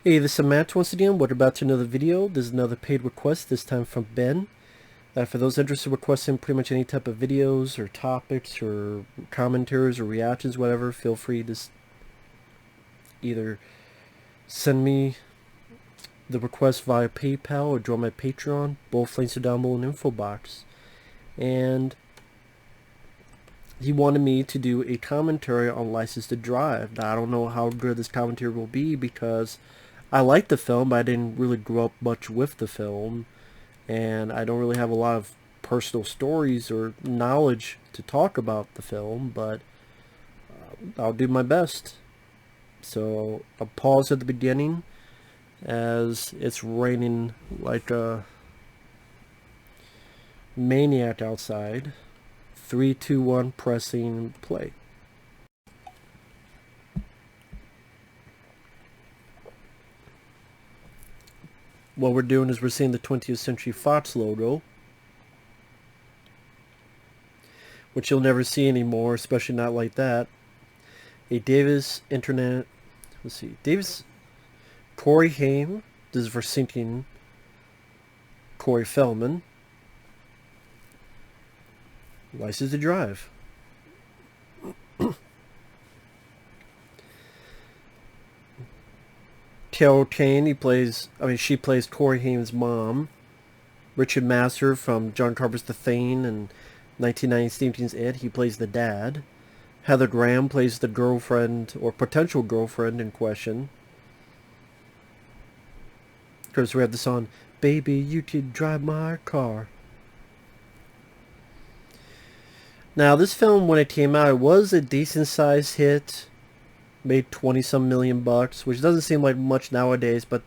Hey, this is Matt once again. We're about to another video. This is another paid request, this time from Ben. For those interested in requesting pretty much any type of videos or topics or commentaries or reactions, whatever, feel free to either send me the request via PayPal or join my Patreon. Both links are down below in the info box. And he wanted me to do a commentary on License to Drive. Now, I don't know how good this commentary will be because I like the film, but I didn't really grow up much with the film. And I don't really have a lot of personal stories or knowledge to talk about the film, but I'll do my best. So I'll pause at the beginning as it's raining like a maniac outside. 3, 2, 1, pressing play. What we're doing is we're seeing the 20th Century Fox logo, which you'll never see anymore, especially not like that. A Davis Internet, let's see, Davis, Corey Haim, this is for sinking Corey Feldman. License to Drive. Carol Kane, she plays Corey Haim's mom. Richard Masur from John Carpenter's The Thing and 1990 Stephen King's It, he plays the dad. Heather Graham plays the girlfriend or potential girlfriend in question. Of course, we have the song, Baby, You Could Drive My Car. Now, this film, when it came out, it was a decent-sized hit. Made 20-some million bucks, which doesn't seem like much nowadays, but,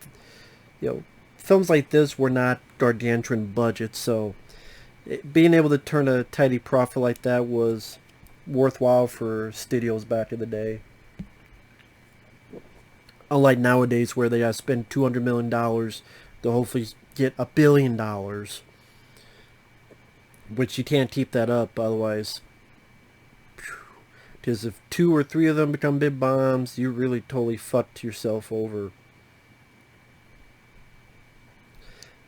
films like this were not gargantuan budgets, so being able to turn a tidy profit like that was worthwhile for studios back in the day. Unlike nowadays where they gotta spend $200 million to hopefully get $1 billion. Which you can't keep that up otherwise. Because if 2 or 3 of them become big bombs, you really totally fucked yourself over.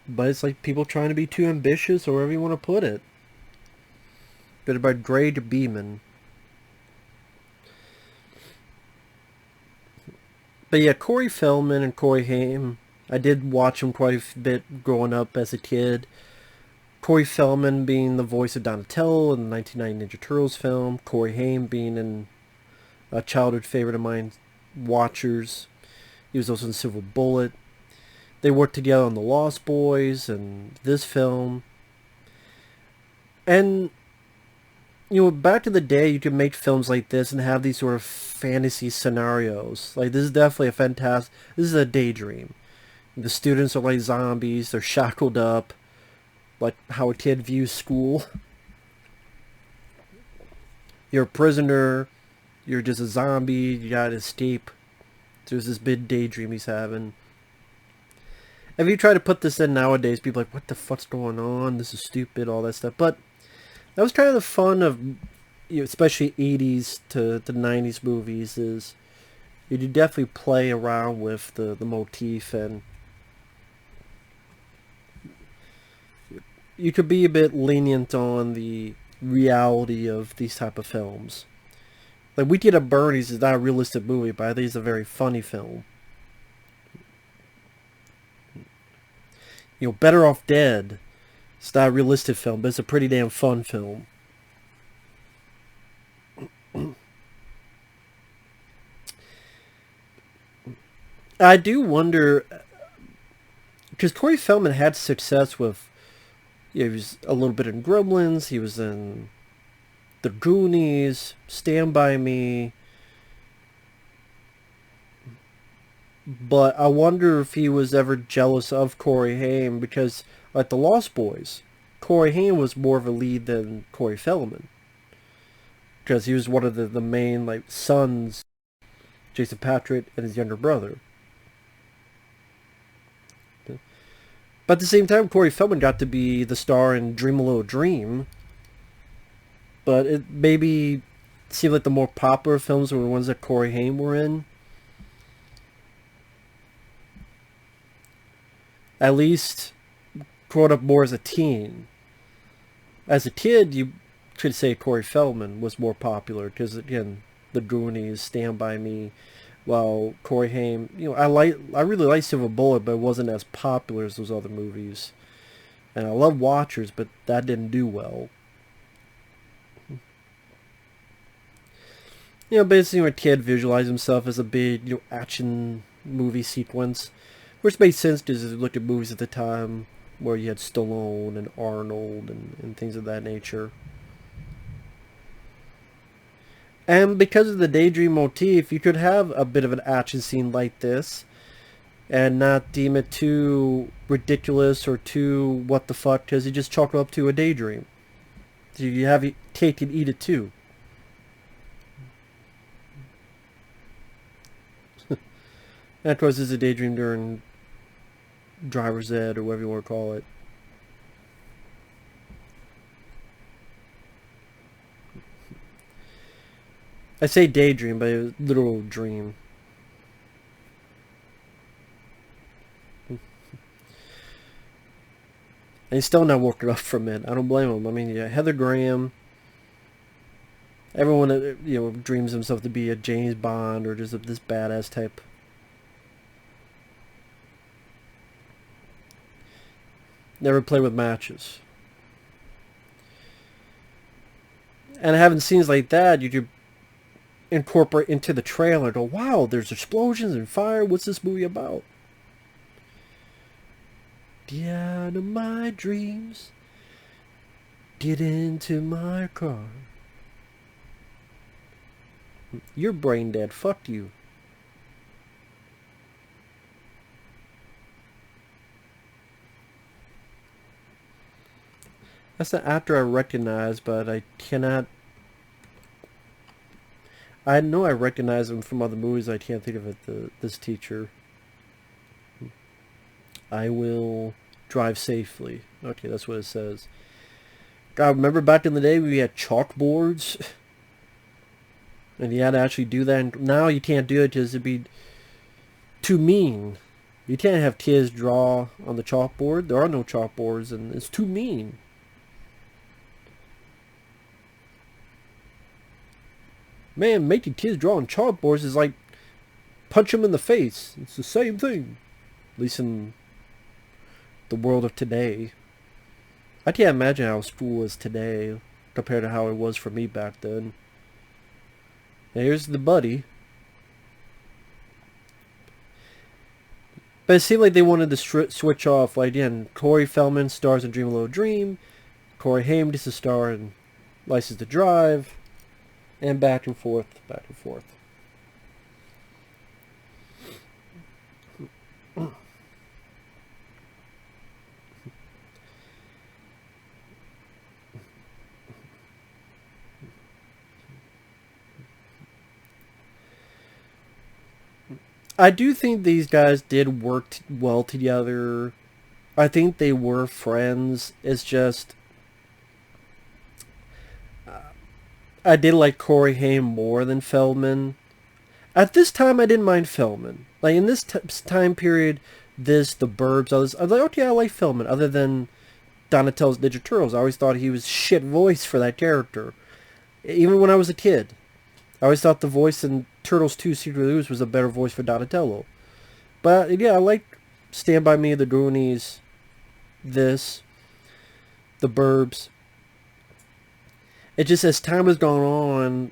But it's like people trying to be too ambitious or whatever you want to put it. Bit about Greg Beeman. But yeah, Corey Feldman and Corey Haim, I did watch them quite a bit growing up as a kid. Corey Feldman being the voice of Donatello in the 1990 Ninja Turtles film. Corey Haim being in a childhood favorite of mine, Watchers. He was also in Silver Bullet. They worked together on The Lost Boys and this film. And, back in the day, you could make films like this and have these sort of fantasy scenarios. Like, this is definitely this is a daydream. The students are like zombies. They're shackled up. Like how a kid views school. You're a prisoner. You're just a zombie. You gotta escape. There's this big daydream he's having. If you try to put this in nowadays, people are like, what the fuck's going on? This is stupid, all that stuff. But that was kind of the fun of, especially 80s to 90s movies, is you could definitely play around with the motif, and you could be a bit lenient on the reality of these type of films. Like, We Get Up Bernie's is not a realistic movie, but I think it's a very funny film. Better Off Dead, it's not a realistic film, but it's a pretty damn fun film. I do wonder, because Corey Feldman had success with, he was a little bit in Gremlins, he was in The Goonies, Stand By Me. But I wonder if he was ever jealous of Corey Haim, because like The Lost Boys, Corey Haim was more of a lead than Corey Feldman. Because he was one of the main sons, Jason Patric and his younger brother. But at the same time, Corey Feldman got to be the star in Dream a Little Dream. But it maybe seemed like the more popular films were the ones that Corey Haim were in. at least growing up more as a teen. As a kid, you could say Corey Feldman was more popular because, again, The Goonies, Stand By Me, while Corey Haim, I really like Silver Bullet, but it wasn't as popular as those other movies. And I love Watchers, but that didn't do well. Basically when a kid visualized himself as a big, action movie sequence, which made sense because if you look at movies at the time where you had Stallone and Arnold and things of that nature. And because of the daydream motif, you could have a bit of an action scene like this and not deem it too ridiculous or too what the fuck, because you just chalk it up to a daydream. So you have your cake and eat it too. And of course, this is a daydream during driver's ed or whatever you want to call it. I say daydream, but it was literal dream. And he's still not working up from it. I don't blame him. I mean, yeah, Heather Graham. Everyone, dreams himself to be a James Bond or just this badass type. Never play with matches. And having scenes like that, you could incorporate into the trailer. Go, wow, there's explosions and fire. What's this movie about? Get out of my dreams. Get into my car. You're brain dead. Fuck you. That's an actor I recognize, but I cannot... I know I recognize him from other movies. I can't think of it. This teacher. I will drive safely. Okay, that's what it says. God, remember back in the day we had chalkboards? And you had to actually do that. And now you can't do it because it'd be too mean. You can't have kids draw on the chalkboard. There are no chalkboards, and it's too mean. Man, making kids draw on chalkboards is like punch them in the face. It's the same thing. At least in the world of today. I can't imagine how school is today compared to how it was for me back then. Now here's the buddy. But it seemed like they wanted to switch off. Like, again, Corey Feldman stars in Dream a Little Dream. Corey Haim is a star in License to Drive. And back and forth, back and forth. I do think these guys did work well together. I think they were friends. It's just... I did like Corey Haim more than Feldman. At this time, I didn't mind Feldman. Like, in this time period, the Burbs, I was like, okay, I like Feldman. Other than Donatello's Ninja Turtles, I always thought he was shit voice for that character. Even when I was a kid. I always thought the voice in Turtles 2 Secret of the Ooze was a better voice for Donatello. But, yeah, I like Stand By Me, The Goonies, the Burbs. It just, as time has gone on,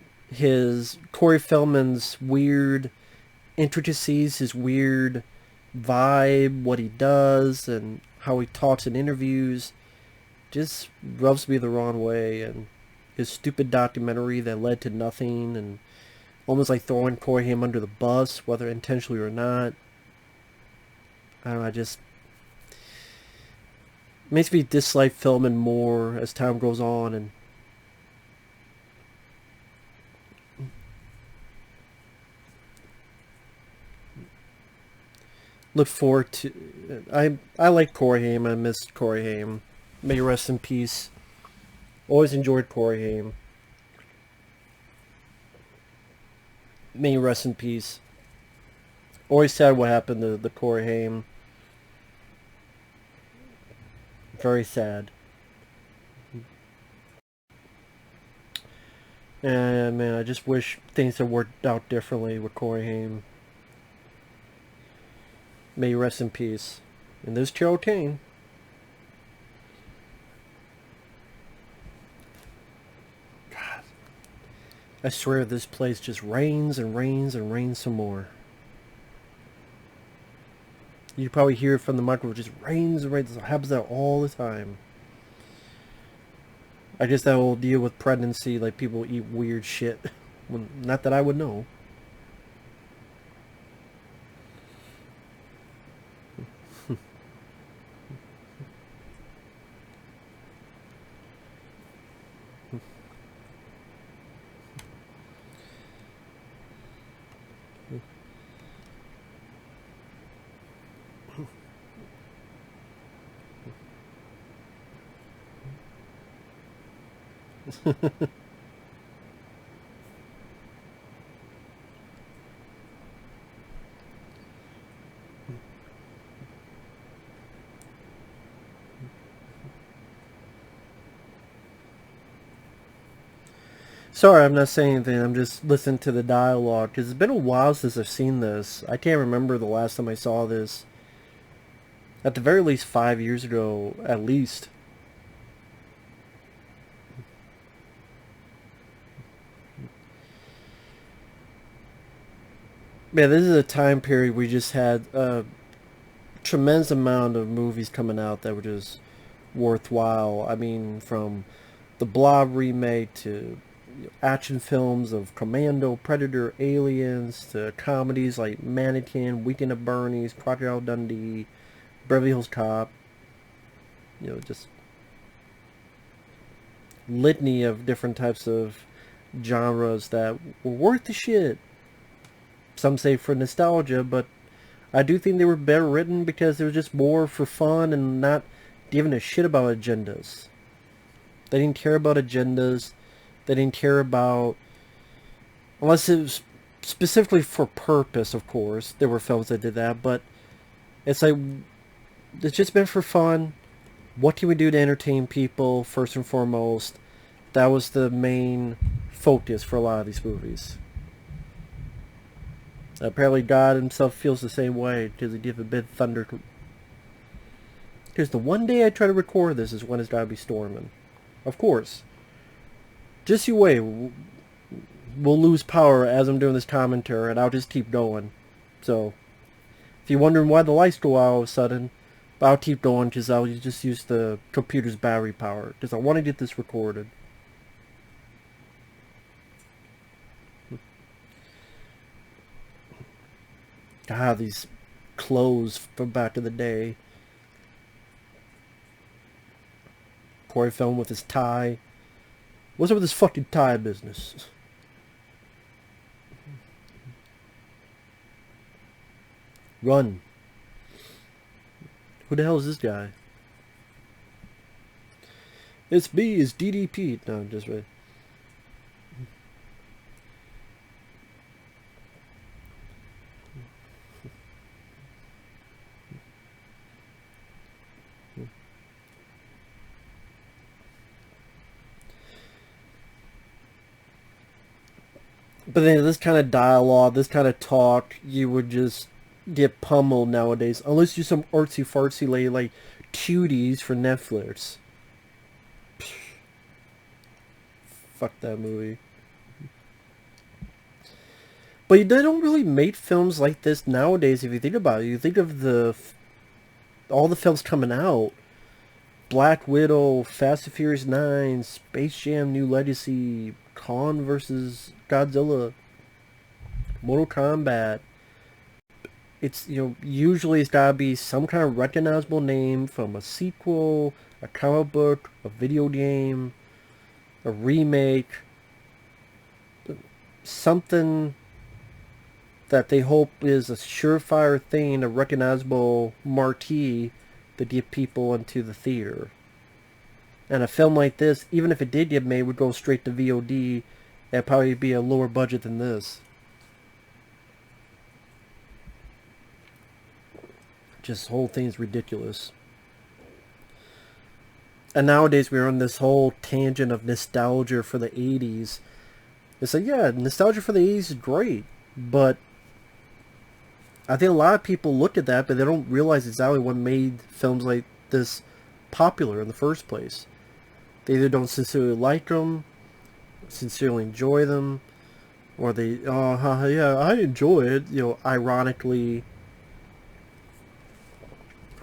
Corey Feldman's weird intricacies, his weird vibe, what he does, and how he talks in interviews, just rubs me the wrong way. And his stupid documentary that led to nothing, and almost like throwing Corey Haim under the bus, whether intentionally or not. I don't know, just makes me dislike Feldman more as time goes on, and look forward to... I like Corey Haim. I missed Corey Haim. May he rest in peace. Always enjoyed Corey Haim. May he rest in peace. Always sad what happened to the Corey Haim. very sad. And man, I just wish things had worked out differently with Corey Haim. May he rest in peace. And there's Cheryl Kane. God. I swear this place just rains and rains and rains some more. You probably hear it from the microphone, just rains and rains. It happens that all the time. I guess that will deal with pregnancy, like people eat weird shit. Well, not that I would know. Sorry, I'm not saying anything. I'm just listening to the dialogue because it's been a while since I've seen this. I can't remember the last time I saw this. At the very least 5 years ago, at least. Yeah, this is a time period we just had a tremendous amount of movies coming out that were just worthwhile. I mean, from the Blob remake to action films of Commando, Predator, Aliens, to comedies like Mannequin, Weekend at Bernie's, Crocodile Dundee, Beverly Hills Cop. You know, just litany of different types of genres that were worth the shit. Some say for nostalgia, but I do think they were better written because it was just more for fun and not giving a shit about agendas. They didn't care about agendas. They didn't care about, unless it was specifically for purpose, of course. There were films that did that, but it's like, it's just been for fun. What can we do to entertain people, first and foremost? That was the main focus for a lot of these movies. Apparently God himself feels the same way because he gave a bit of thunder. Because the one day I try to record this is when it's gotta be storming. Of course. Just you wait. We'll lose power as I'm doing this commentary and I'll just keep going. So, if you're wondering why the lights go out all of a sudden, I'll keep going because I'll just use the computer's battery power. Because I want to get this recorded. God, these clothes from back in the day. Corey Feldman with his tie. What's up with this fucking tie business? Run. Who the hell is this guy? It's me, it's DDP. No, just right. But then this kind of dialogue, this kind of talk, you would just get pummeled nowadays. Unless you're some artsy fartsy lady like Cuties for Netflix. Fuck that movie. But they don't really make films like this nowadays if you think about it. You think of all the films coming out. Black Widow, Fast and Furious 9, Space Jam New Legacy, Kong vs. Godzilla, Mortal Kombat. It's, you know, usually it's gotta be some kind of recognizable name from a sequel, a comic book, a video game, a remake, something that they hope is a surefire thing, a recognizable marquee to get people into the theater. And a film like this, even if it did get made, would go straight to VOD. It'd probably be a lower budget than this. Just the whole thing's ridiculous. And nowadays we're on this whole tangent of nostalgia for the 80s. It's like, yeah, nostalgia for the 80s is great, but I think a lot of people look at that, but they don't realize exactly what made films like this popular in the first place. They either don't sincerely like them, sincerely enjoy them, or they, oh, yeah, I enjoy it, ironically,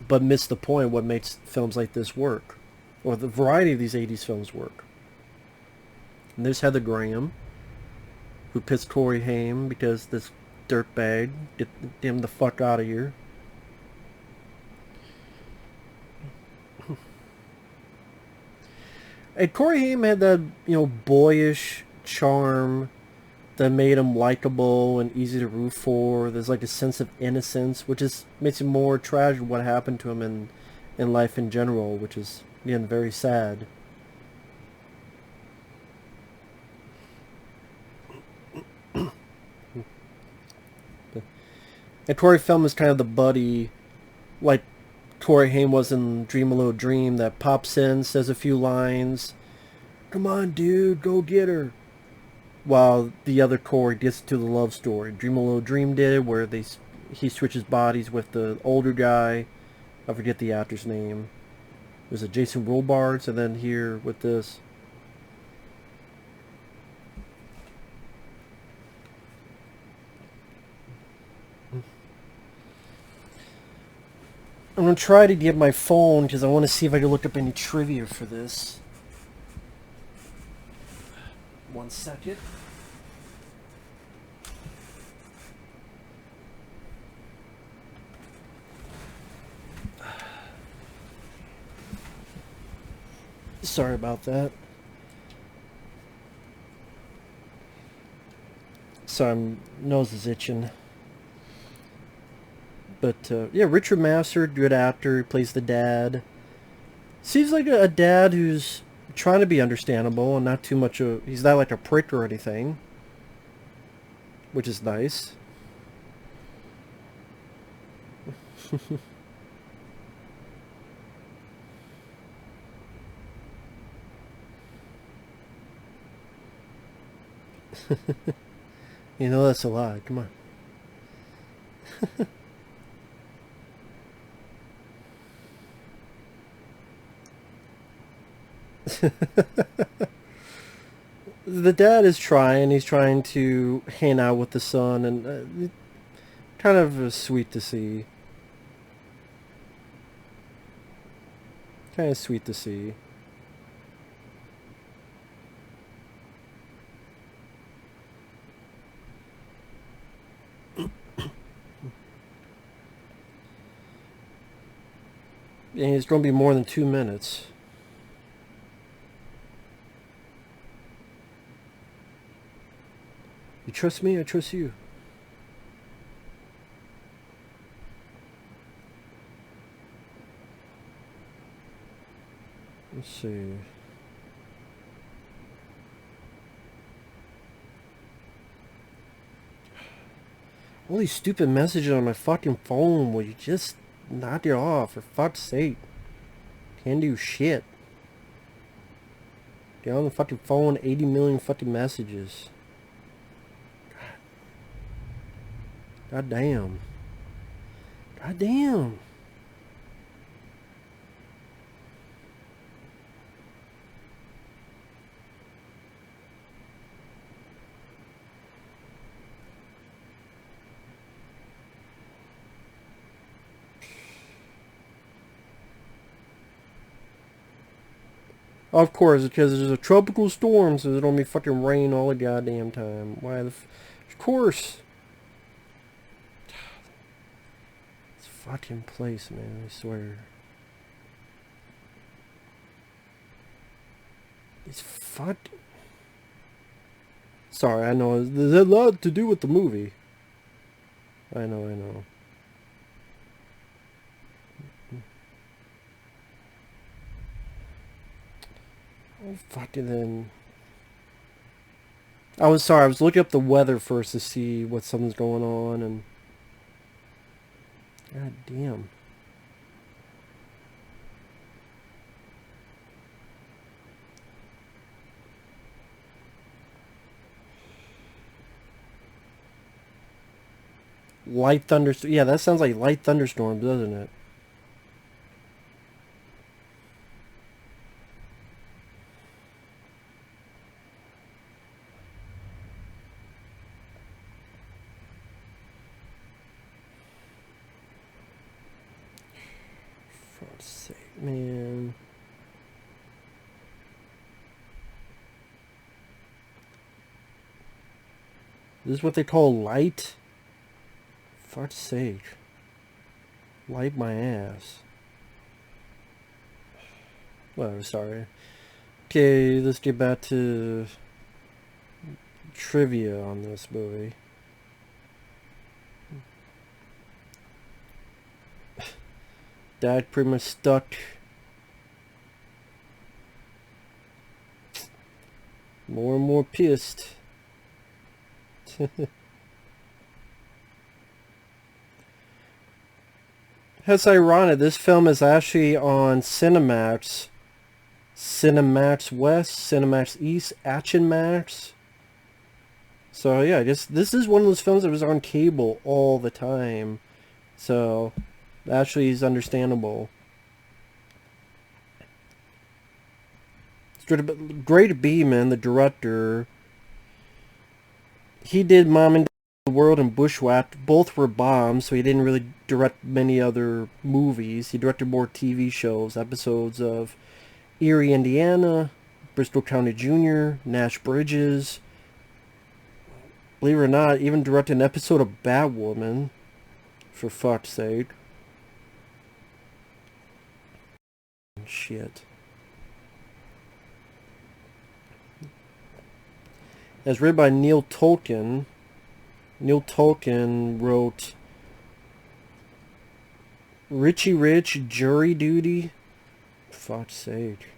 but miss the point what makes films like this work, or the variety of these 80s films work. And there's Heather Graham, who pissed Corey Haim because this dirtbag, get him the fuck out of here. And Corey Haim had that, boyish charm that made him likable and easy to root for. There's like a sense of innocence, which is makes it more tragic what happened to him in life in general, which is, again, very sad. And Corey Feldman is kind of the buddy, like Corey Haim was in Dream a Little Dream, that pops in, says a few lines. Come on, dude, go get her. While the other Corey gets to the love story. Dream a Little Dream did it, where he switches bodies with the older guy. I forget the actor's name. Was it Jason Robards? And then here with this. I'm going to try to get my phone because I want to see if I can look up any trivia for this. 1 second. Sorry about that. Sorry, my nose is itching. But, yeah, Richard Masur, good actor. He plays the dad. Seems like a dad who's trying to be understandable and not too much of... He's not like a prick or anything. Which is nice. You know that's a lie. Come on. The dad is trying. He's trying to hang out with the son, and kind of sweet to see. Kind of sweet to see. And it's going to be more than 2 minutes. You trust me, I trust you. Let's see. All these stupid messages on my fucking phone. Will you just knock it off, for fuck's sake? Can't do shit. Get on the fucking phone, 80 million fucking messages. God damn. God damn. Of course, because there's a tropical storm, so there's gonna be fucking rain all the goddamn time. Why the of course. This fucking place, man, I swear. It's fucking... Sorry, I know, there's a lot to do with the movie. I know. Oh, fucking then. I was looking up the weather first to see what something's going on, and... God damn. Light thunderstorm. Yeah, that sounds like light thunderstorms, doesn't it? For God's sake, man. This is what they call light? For God's sake. Light my ass. Whatever, sorry. Okay, let's get back to trivia on this movie. Dad pretty much stuck. More and more pissed. That's ironic. This film is actually on Cinemax. Cinemax West, Cinemax East, Action Max. So yeah, I guess this is one of those films that was on cable all the time. So actually is understandable. Great Beeman, the director, he did Mom and Dad the World and Bushwhacked. Both were bombs, so he didn't really direct many other movies. He directed more TV shows, episodes of Erie, Indiana, Bristol County Jr., Nash Bridges. Believe it or not, even directed an episode of Batwoman, for fuck's sake. Shit. It's written by Neil Tolkien. Neil Tolkien wrote Richie Rich, Jury Duty. For fuck's sake.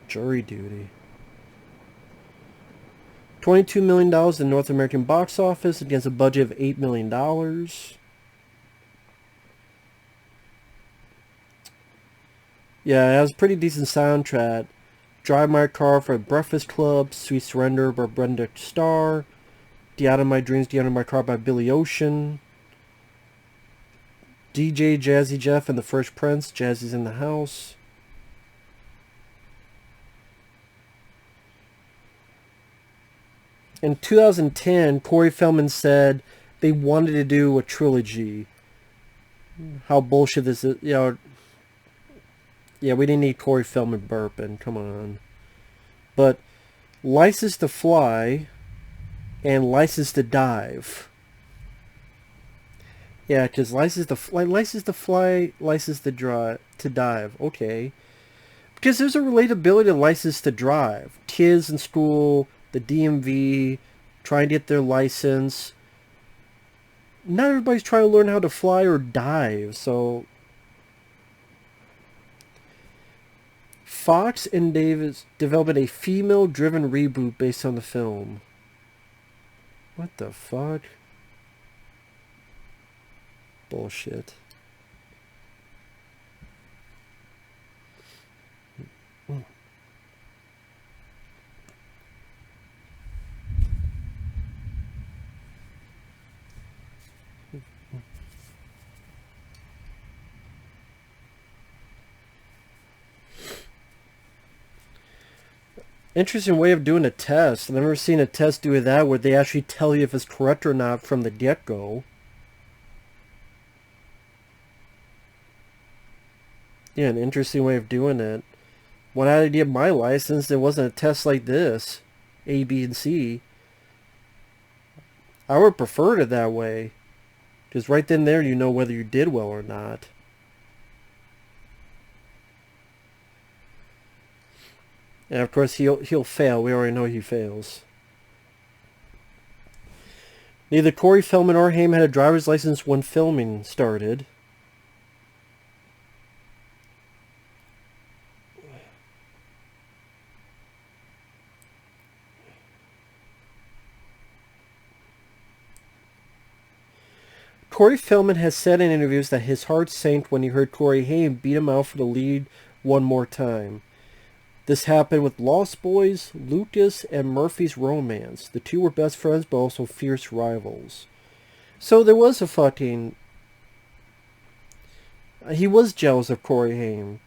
Jury Duty. $22 million in North American box office against a budget of $8 million. Yeah, it has a pretty decent soundtrack. Drive My Car for Breakfast Club, Sweet Surrender by Brenda Starr, The Out of My Dreams, The Out of My Car by Billy Ocean, DJ Jazzy Jeff and the Fresh Prince, Jazzy's in the House. In 2010, Corey Feldman said they wanted to do a trilogy. How bullshit this is, you know. Yeah, we didn't need Corey Feldman burping. Come on. But License to Fly and License to Dive. Yeah, because License to Fly, License to Dive. Okay. Because there's a relatability to License to Drive. Kids in school, the DMV, trying to get their license. Not everybody's trying to learn how to fly or dive, so... Fox and Davis developed a female-driven reboot based on the film. What the fuck? Bullshit. Interesting way of doing a test. I've never seen a test do that where they actually tell you if it's correct or not from the get-go. Yeah, an interesting way of doing it. When I did my license, there wasn't a test like this. A, B, and C. I would prefer it that way. Because right then there you know whether you did well or not. And of course he'll fail. We already know he fails. Neither Corey Feldman or Haim had a driver's license when filming started. Corey Feldman has said in interviews that his heart sank when he heard Corey Haim beat him out for the lead one more time. This happened with Lost Boys, Lucas, and Murphy's Romance. The two were best friends but also fierce rivals. So there was a fucking... He was jealous of Corey Haim.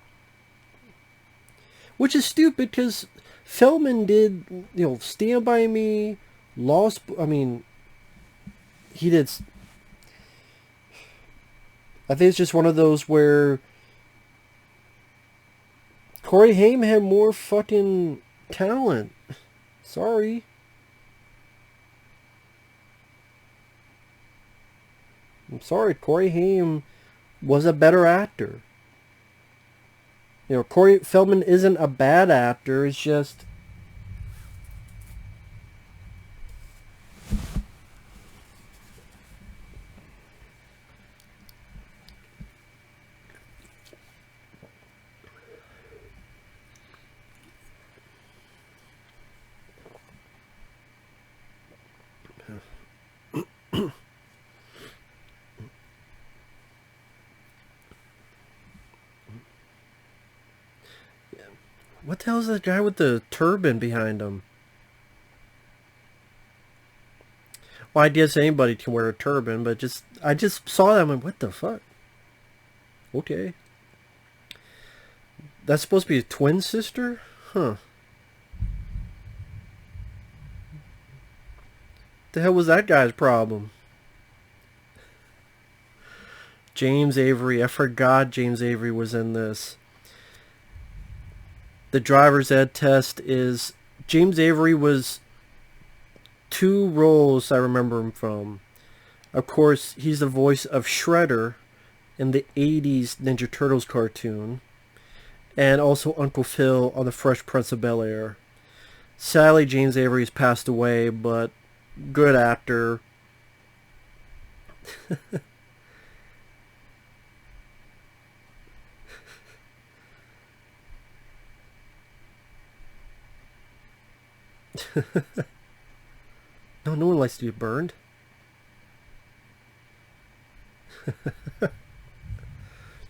Which is stupid because Feldman did, you know, Stand By Me, Lost... I mean, he did... I think it's just one of those where Corey Haim had more fucking talent. Sorry. I'm sorry, Corey Haim was a better actor. You know, Corey Feldman isn't a bad actor, it's just... What the hell is that guy with the turban behind him? Well, I guess anybody can wear a turban, but I just saw that and went, what the fuck? Okay. That's supposed to be a twin sister? Huh. The hell was that guy's problem? James Avery. I forgot James Avery was in this. The driver's ed test is... James Avery was 2 roles I remember him from. Of course, he's the voice of Shredder in the 80s Ninja Turtles cartoon. And also Uncle Phil on The Fresh Prince of Bel-Air. Sadly, James Avery's passed away, but good actor. No one likes to be burned.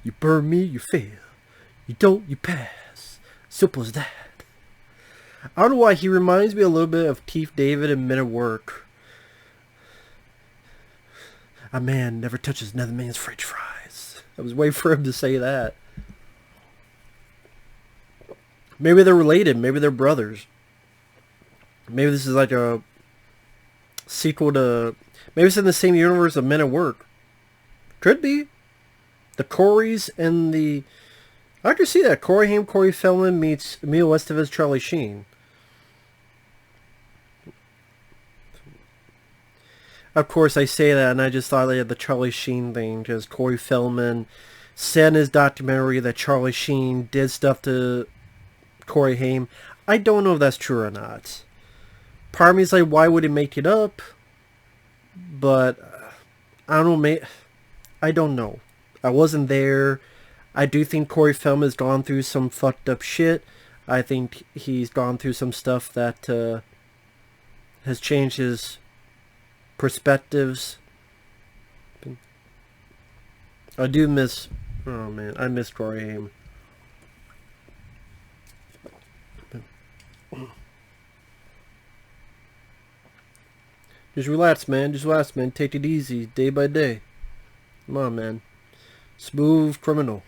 You burn me, you fail. You don't, you pass. Simple as that. I don't know why he reminds me a little bit of Keith David in Men at Work. A man never touches another man's french fries. I was waiting for him to say that. Maybe they're related. Maybe they're brothers. Maybe this is like a sequel to... Maybe it's in the same universe of Men at Work. Could be. The Coreys and the... I could see that. Corey Haim, Corey Feldman meets Emilio Estevez, Charlie Sheen. Of course, I say that, and I just thought they had the Charlie Sheen thing, because Corey Feldman said in his documentary that Charlie Sheen did stuff to Corey Haim. I don't know if that's true or not. Part of me is like, why would he make it up? But, I don't know, I don't know. I wasn't there. I do think Corey Feldman has gone through some fucked up shit. I think he's gone through some stuff that has changed his perspectives. I do miss... Oh man, I miss Corey Haim. Just relax, man. Just relax, man. Take it easy, day by day. Come on, man. Smooth criminal.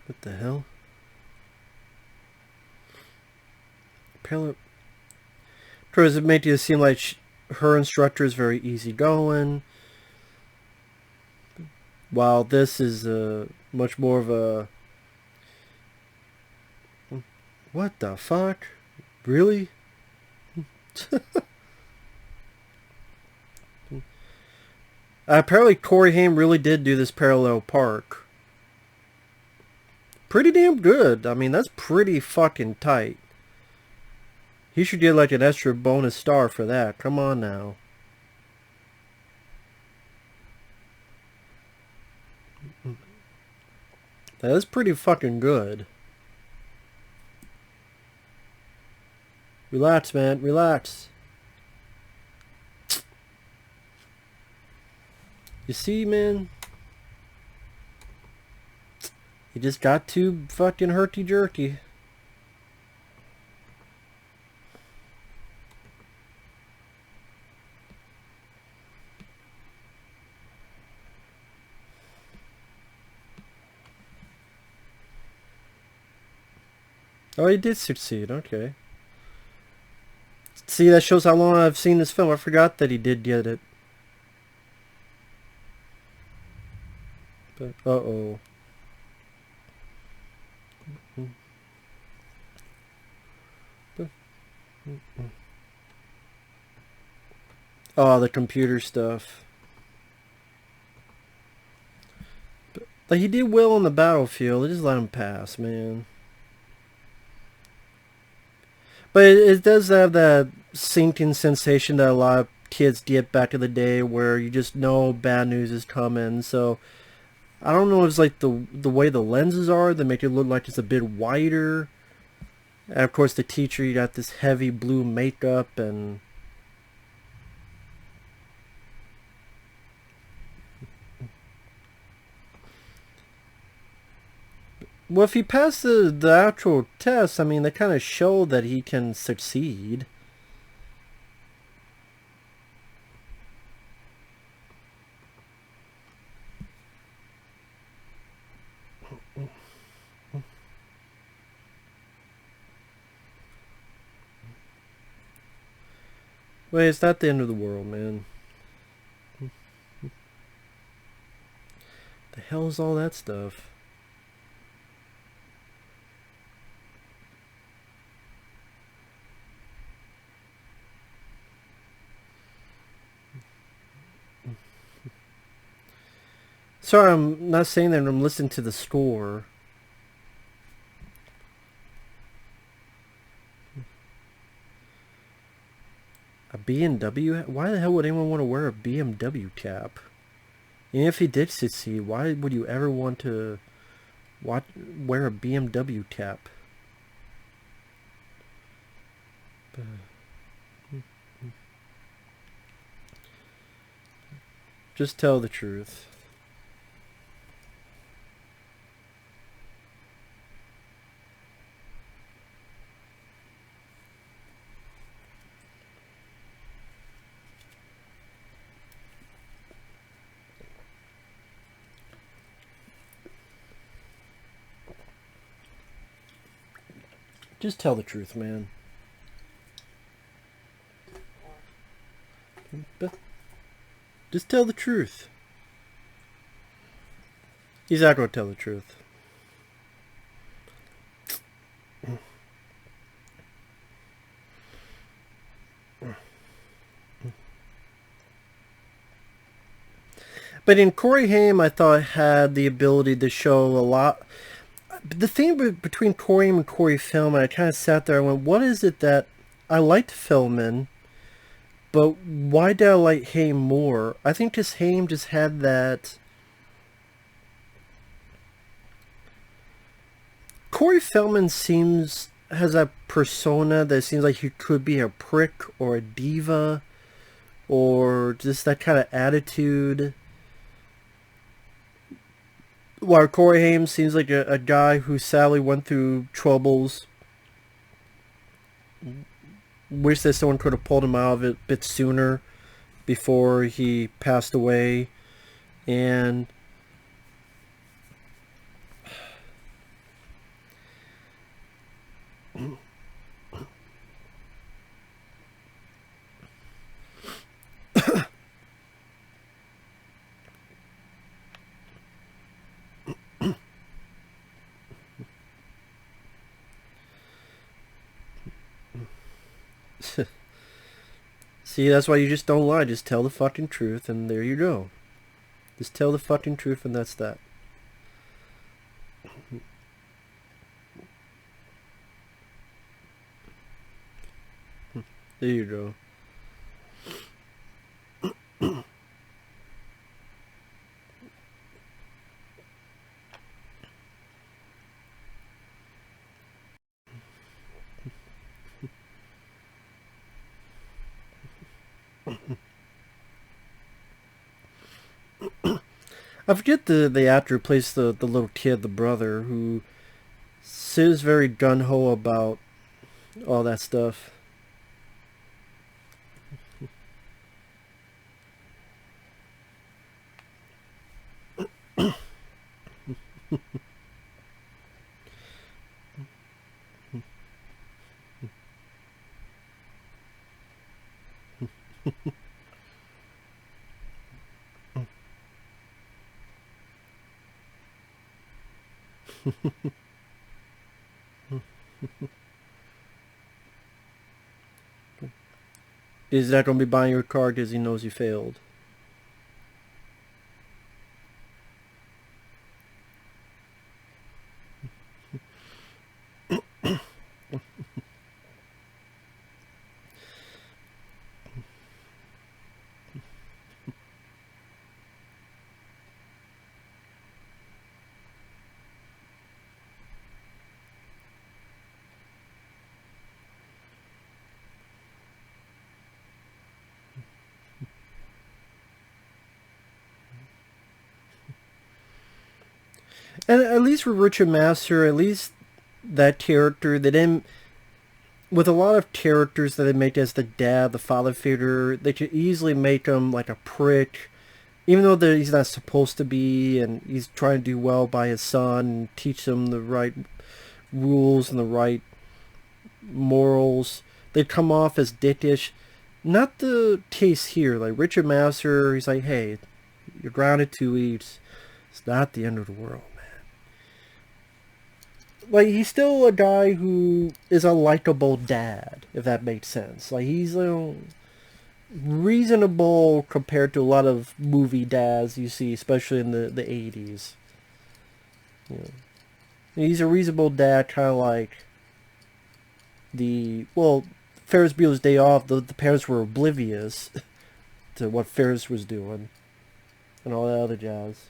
What the hell? Apparently, does it make you seem like her instructor is very easygoing, while this is much more of a... What the fuck? Really? Apparently Corey Haim really did do this parallel park. Pretty damn good. I mean, that's pretty fucking tight. He should get like an extra bonus star for that. Come on now. That is pretty fucking good. Relax, man. Relax. You see, man? You just got too fucking herky-jerky. Oh, he did succeed. Okay. See, that shows how long I've seen this film. I forgot that he did get it. But uh-oh. Oh, the computer stuff. Like, he did well on the battlefield. They just let him pass, man. But it does have that sinking sensation that a lot of kids get back in the day where you just know bad news is coming. So I don't know if it's like the way the lenses are that make it look like it's a bit wider. And of course the teacher, you got this heavy blue makeup and well, if he passed the actual test, I mean, they kind of show that he can succeed. Wait, it's not the end of the world, man. The hell is all that stuff? Sorry, I'm not saying that. I'm listening to the score. A BMW? Why the hell would anyone want to wear a BMW cap? And if he did succeed, why would you ever want to wear a BMW cap? Just tell the truth. Just tell the truth, man. Just tell the truth. He's not going to tell the truth. But in Corey Haim, I thought had the ability to show a lot. The thing between Corey Haim and Corey Feldman, I kind of sat there and went, what is it that I liked Feldman, but why did I like Haim more? I think just Haim just had that. Corey Feldman has a persona that seems like he could be a prick or a diva or just that kind of attitude. While Corey Haim seems like a guy who sadly went through troubles. Wish that someone could have pulled him out of it a bit sooner before he passed away. And see, that's why you just don't lie. Just tell the fucking truth, and there you go. Just tell the fucking truth, and that's that. There you go. I forget the actor who plays the little kid, the brother, who is very gun-ho about all that stuff. Is that going to be buying your car because he knows you failed? And at least with Richard Master, at least that character, they didn't. With a lot of characters that they make as the dad, the father figure, they could easily make him like a prick, even though he's not supposed to be, and he's trying to do well by his son and teach him the right rules and the right morals. They come off as dickish. Not the case here. Like Richard Master, he's like, hey, you're grounded 2 weeks. It's not the end of the world. Like, he's still a guy who is a likable dad, if that makes sense. Like, he's reasonable compared to a lot of movie dads you see, especially in the 80s. You know, he's a reasonable dad, kind of like Ferris Bueller's Day Off. The parents were oblivious to what Ferris was doing and all that other jazz.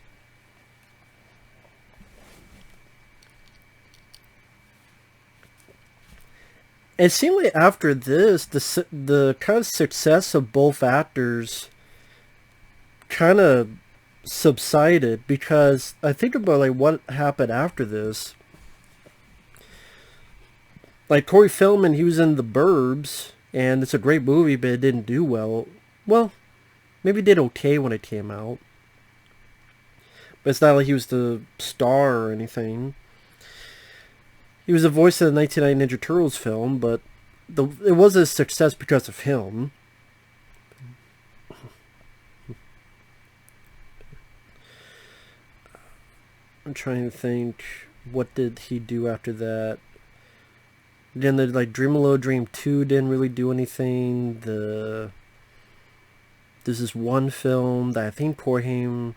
It seemed like after this, the kind of success of both actors kind of subsided, because I think about like what happened after this. Like Corey Feldman, he was in The Burbs, and it's a great movie, but it didn't do well. Well, maybe it did okay when it came out, but it's not like he was the star or anything. He was the voice of the 1990 Ninja Turtles film, but it was a success because of him. I'm trying to think, what did he do after that? Then the Dream a Little Dream 2 didn't really do anything. There's this one film that I think Corey Haim,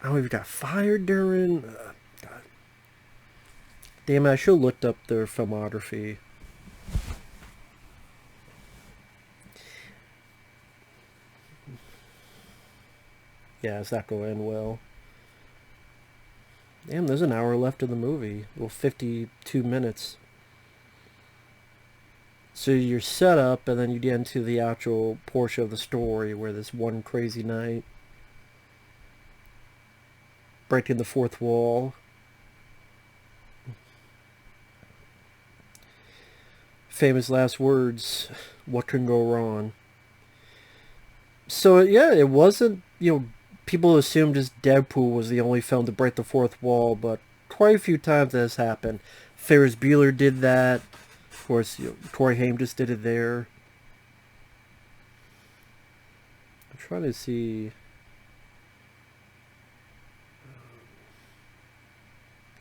I don't know if he got fired during. Damn it, I should have looked up their filmography. Yeah, it's not going to end well. Damn, there's an hour left of the movie. Well, 52 minutes. So you're set up, and then you get into the actual portion of the story where this one crazy night, breaking the fourth wall. Famous last words, what can go wrong? So yeah, it wasn't, people assumed just Deadpool was the only film to break the fourth wall, but quite a few times that has happened. Ferris Bueller did that. Of course, Corey Haim just did it there. I'm trying to see.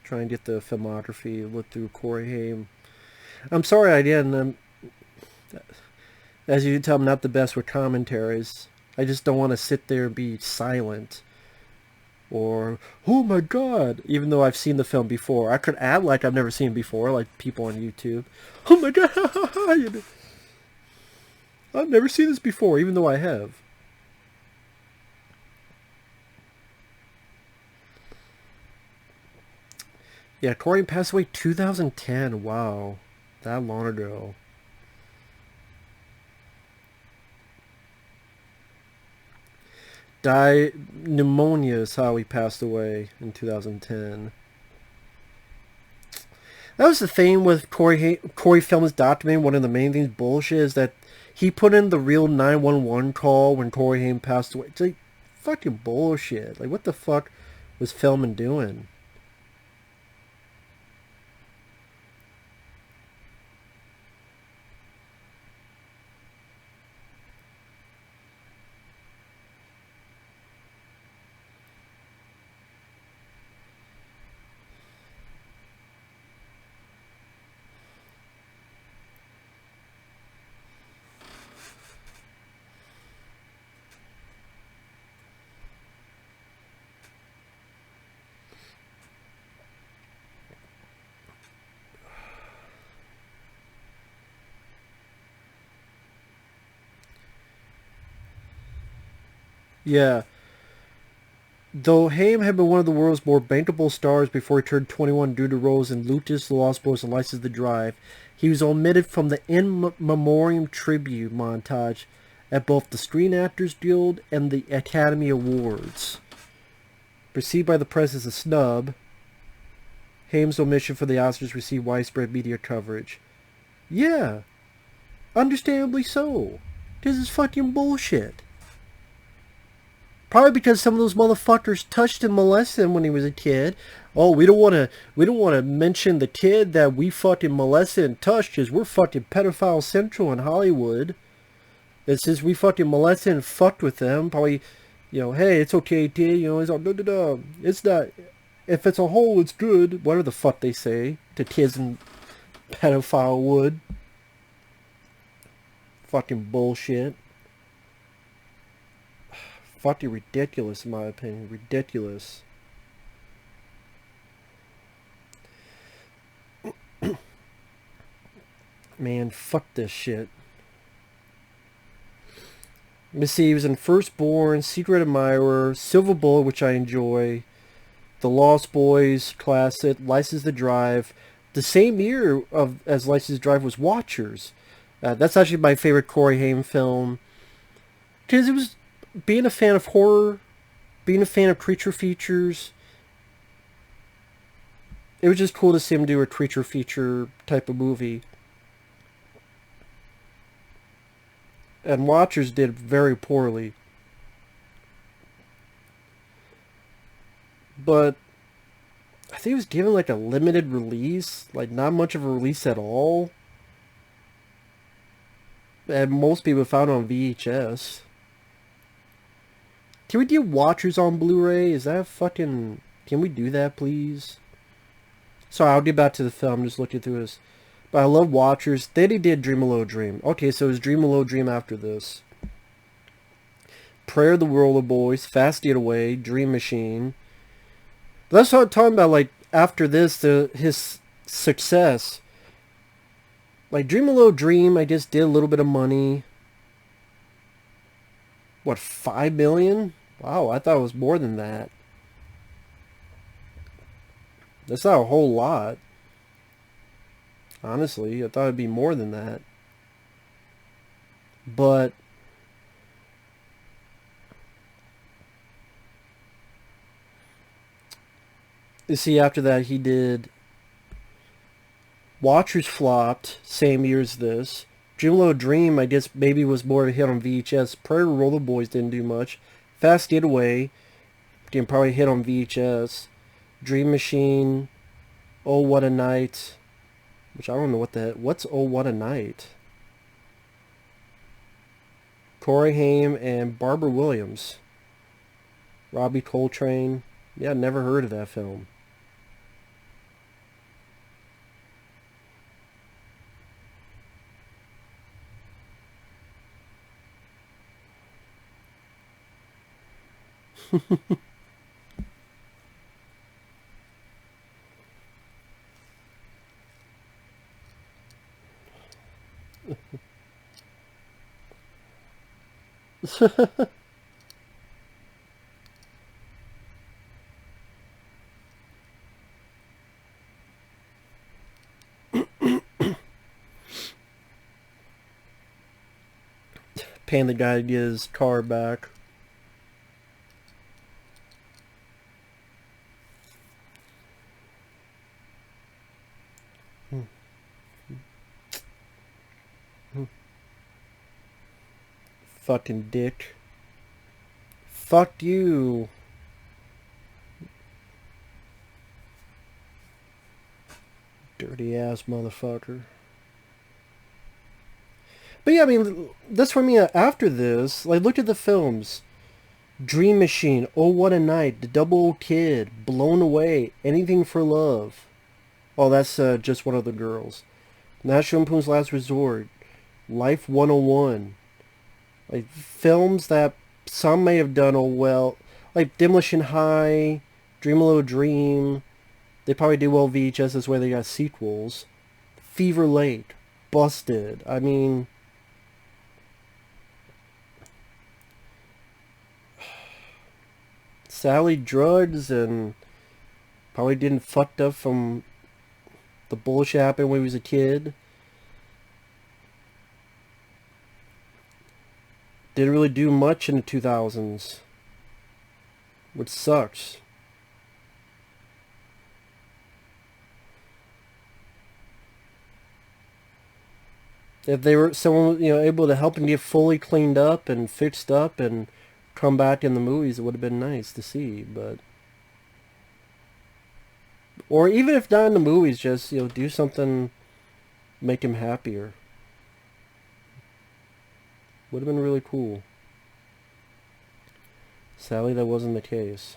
Try and get the filmography, look through Corey Haim. I'm sorry I didn't. As you can tell, I'm not the best with commentaries. I just don't want to sit there and be silent. Or, oh my god, even though I've seen the film before. I could act like I've never seen it before, like people on YouTube. Oh my god, I've never seen this before, even though I have. Yeah, Corey passed away 2010, wow. That long ago. Pneumonia is how he passed away in 2010. That was the thing with Corey Feldman's documentary. One of the main things bullshit is that he put in the real 911 call when Corey Haim passed away. It's like fucking bullshit. Like, what the fuck was Feldman doing? Yeah. Though Haim had been one of the world's more bankable stars before he turned 21 due to roles in Lotus, The Lost Boys, and License to Drive, he was omitted from the In Memoriam tribute montage at both the Screen Actors Guild and the Academy Awards. Perceived by the press as a snub, Haim's omission for the Oscars received widespread media coverage. Yeah, understandably so. This is fucking bullshit. Probably because some of those motherfuckers touched and molested him when he was a kid. Oh, we don't want to mention the kid that we fucking molested and touched because we're fucking pedophile central in Hollywood. It says we fucking molested and fucked with them. Probably, hey, it's okay, kid. It's all It's not. If it's a hole, it's good. Whatever the fuck they say to kids in pedophile wood. Fucking bullshit. Fucking ridiculous, in my opinion. Ridiculous. Man, fuck this shit. Missy, he was in Firstborn, Secret Admirer, Silver Bullet, which I enjoy, The Lost Boys, classic, License to Drive. The same year as License to Drive was Watchers. That's actually my favorite Corey Haim film. Because it was being a fan of horror, being a fan of creature features. It was just cool to see him do a creature feature type of movie. And Watchers did very poorly. But I think it was given like a limited release, like not much of a release at all. And most people found it on VHS. Can we do Watchers on Blu-ray? Is that fucking... Can we do that, please? Sorry, I'll get back to the film. I'm just looking through this. But I love Watchers. Then he did Dream a Low Dream. Okay, so it was Dream a Low Dream after this. Prayer of the Roller Boys, Fast Getaway, Dream Machine. That's what I'm talking about, like, after this, his success. Like, Dream a Low Dream, I just did a little bit of money. What, 5 million? Wow, I thought it was more than that. That's not a whole lot. Honestly, I thought it'd be more than that. But you see, after that he did Watchers, flopped, same year as this. Dream a Little Dream, I guess maybe was more of a hit on VHS. Prayer to Roller Boys didn't do much. Fast Getaway didn't probably hit on VHS. Dream Machine, Oh What a Night, which I don't know what's Oh What a Night? Corey Haim and Barbara Williams. Robbie Coltrane. Yeah, never heard of that film. Paying the guy to get his car back. Fucking dick. Fuck you. Dirty ass motherfucker. But yeah, I mean, that's what I mean. After this, like, look at the films. Dream Machine, Oh What a Night, The Double O Kid, Blown Away, Anything for Love. Oh, that's just one of the girls. National Lampoon's Last Resort, Life 101. Like, films that some may have done well. Like Demolition High, Dream a Little Dream. They probably did well VHS, that's why they got sequels. Fever Lake, Busted. I mean... Sally drugs and probably didn't fucked up from the bullshit happened when he was a kid. Didn't really do much in the 2000s, which sucks. If they were someone, able to help him get fully cleaned up and fixed up and come back in the movies, it would have been nice to see. But or even if not in the movies, just do something, make him happier. Would have been really cool. Sadly, that wasn't the case.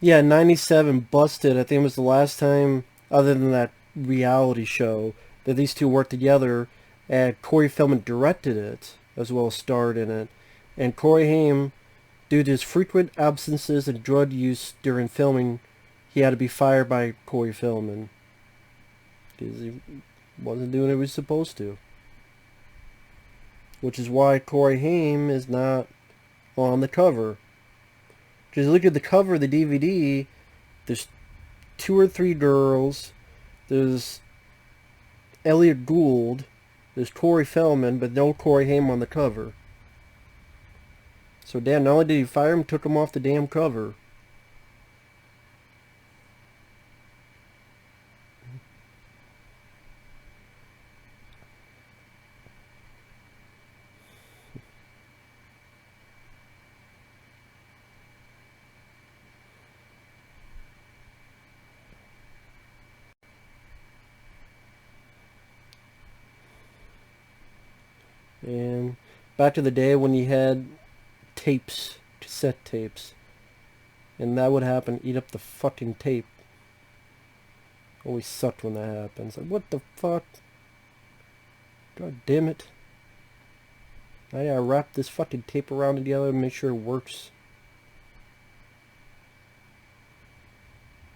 Yeah, 97 Busted, I think it was the last time, other than that reality show, that these two worked together, and Corey Feldman directed it, as well as starred in it. And Corey Haim, due to his frequent absences and drug use during filming, he had to be fired by Corey Feldman. Because he wasn't doing what he was supposed to. Which is why Corey Haim is not on the cover. Just look at the cover of the DVD. There's 2 or 3 girls. There's Elliot Gould. There's Corey Feldman, but no Corey Haim on the cover. So damn, not only did he fire him, took him off the damn cover. And back to the day when you had tapes, cassette tapes. And that would happen, eat up the fucking tape. Always sucked when that happens. Like, what the fuck? God damn it. I gotta wrap this fucking tape around together and make sure it works.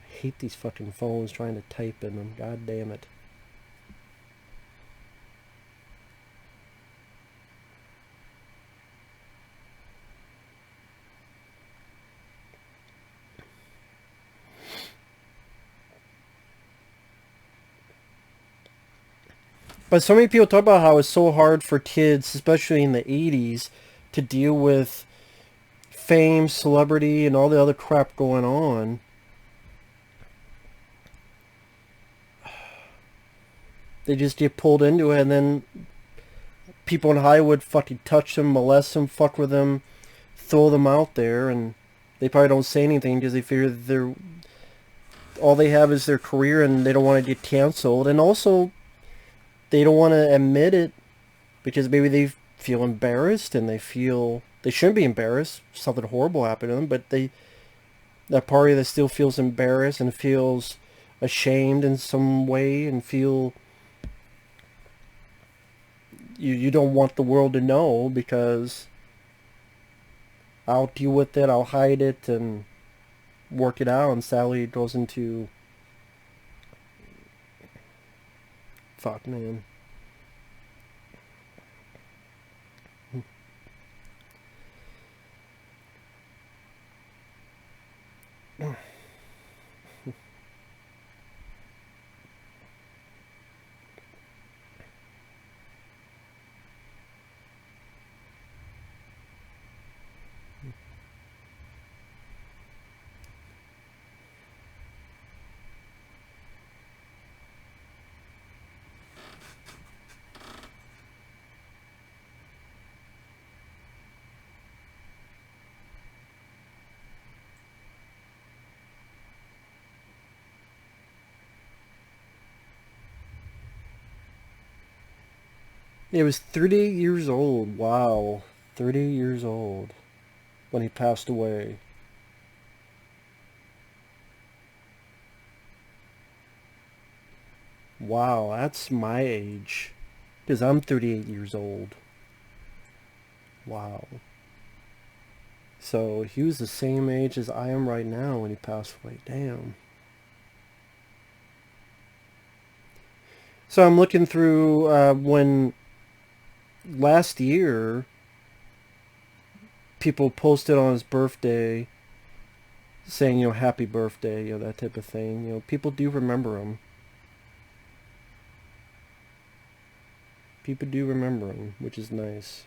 I hate these fucking phones trying to type in them. God damn it. But so many people talk about how it's so hard for kids, especially in the 80s, to deal with fame, celebrity, and all the other crap going on. They just get pulled into it, and then people in Hollywood fucking touch them, molest them, fuck with them, throw them out there, and they probably don't say anything because they figure that all they have is their career and they don't want to get canceled. And also, they don't want to admit it because maybe they feel embarrassed and they feel they shouldn't be embarrassed. Something horrible happened to them, but that party that still feels embarrassed and feels ashamed in some way and feel you don't want the world to know because I'll deal with it, I'll hide it and work it out. And Sally goes into fuck, man. He was 38 years old. Wow. 38 years old when he passed away. Wow, that's my age. Because I'm 38 years old. Wow. So he was the same age as I am right now when he passed away. Damn. So I'm looking through when last year people posted on his birthday saying, happy birthday, that type of thing. People do remember him. People do remember him, which is nice.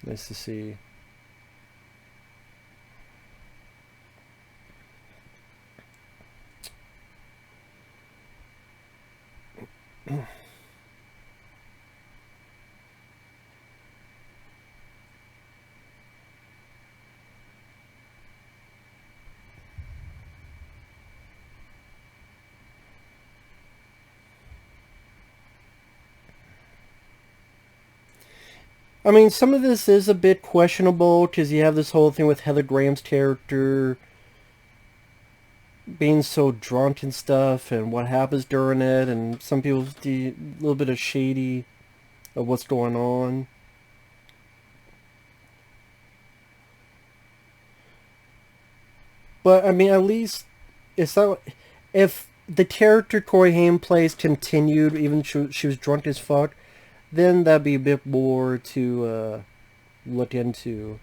Nice to see. I mean, some of this is a bit questionable because you have this whole thing with Heather Graham's character being so drunk and stuff, and what happens during it, and some people see a little bit of shady of what's going on. But I mean, at least it's not if the character Corey Haim plays continued, even she was drunk as fuck, then that'd be a bit more to look into.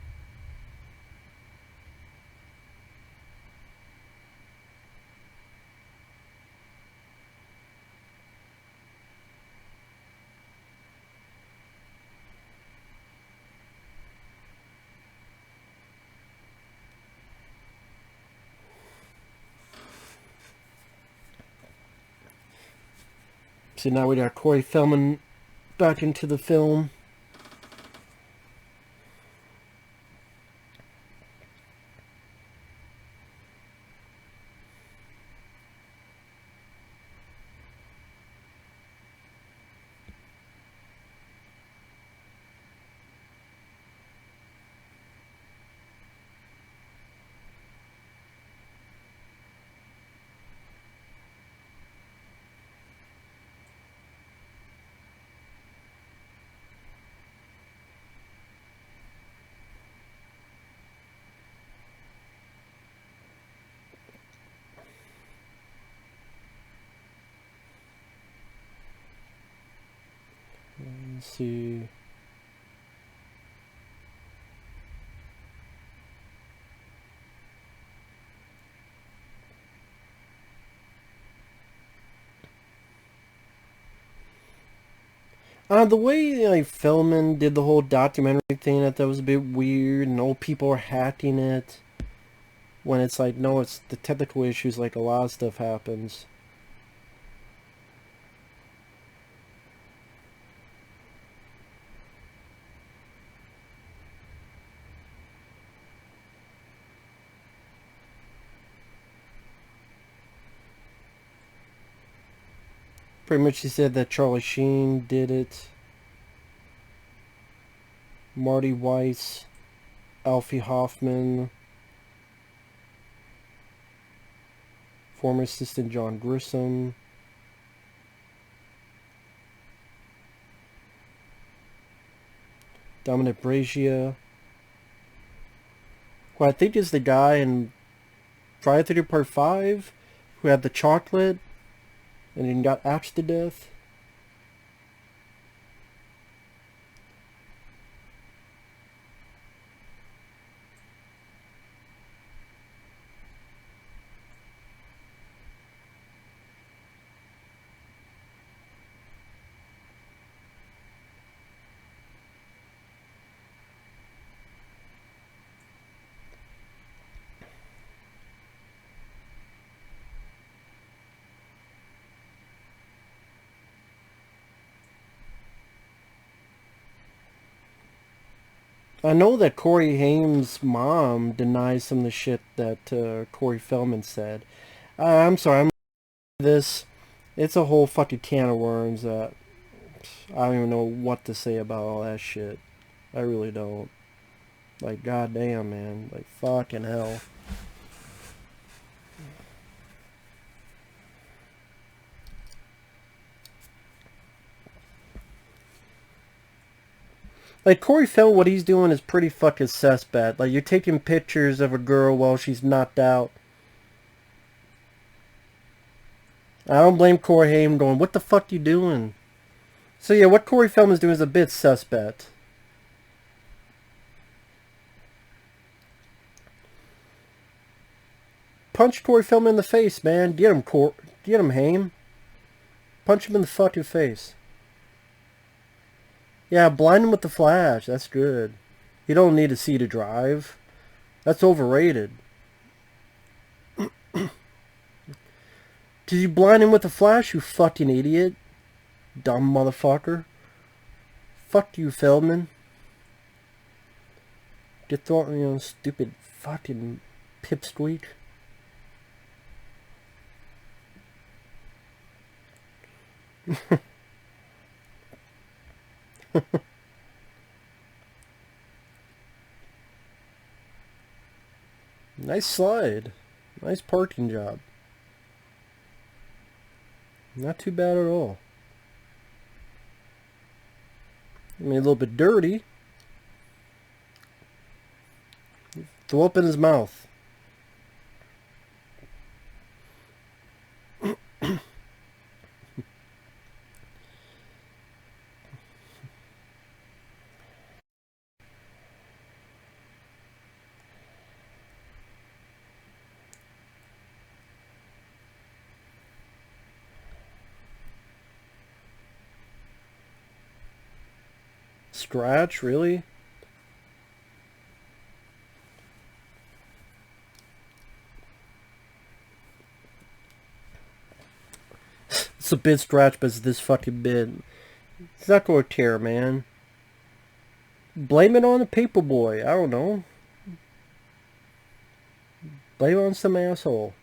So now we got Corey Feldman back into the film. Let's see. The way like Feldman did the whole documentary thing, that was a bit weird, and old people are hacking it. When it's like, no, it's the technical issues, like a lot of stuff happens. Pretty much he said that Charlie Sheen did it. Marty Weiss, Alfie Hoffman, former assistant John Grissom, Dominic Brazia, who I think is the guy in Friday the 13th Part 5 who had the chocolate and then got axed to death. I know that Corey Haim's mom denies some of the shit that Corey Feldman said. I'm sorry, I'm this. It's a whole fucking can of worms that I don't even know what to say about all that shit. I really don't. Like, goddamn, man. Like, fucking hell. Like, Corey Feldman, what he's doing is pretty fucking suspect. Like, you're taking pictures of a girl while she's knocked out. I don't blame Corey Haim going, what the fuck you doing? So yeah, what Corey Feldman is doing is a bit suspect. Punch Corey Feldman in the face, man. Get him, Get him, Haim. Punch him in the fucking face. Yeah, blind him with the flash. That's good. You don't need to see to drive. That's overrated. Did you blind him with the flash, you fucking idiot? Dumb motherfucker. Fuck you, Feldman. You thought, stupid fucking pipsqueak. Nice slide. Nice parking job. Not too bad at all. I mean, a little bit dirty. Throw up in his mouth. Scratch, really? It's a bit scratch, but it's this fucking bit. It's not going to tear, man. Blame it on the paperboy. I don't know. Blame it on some asshole.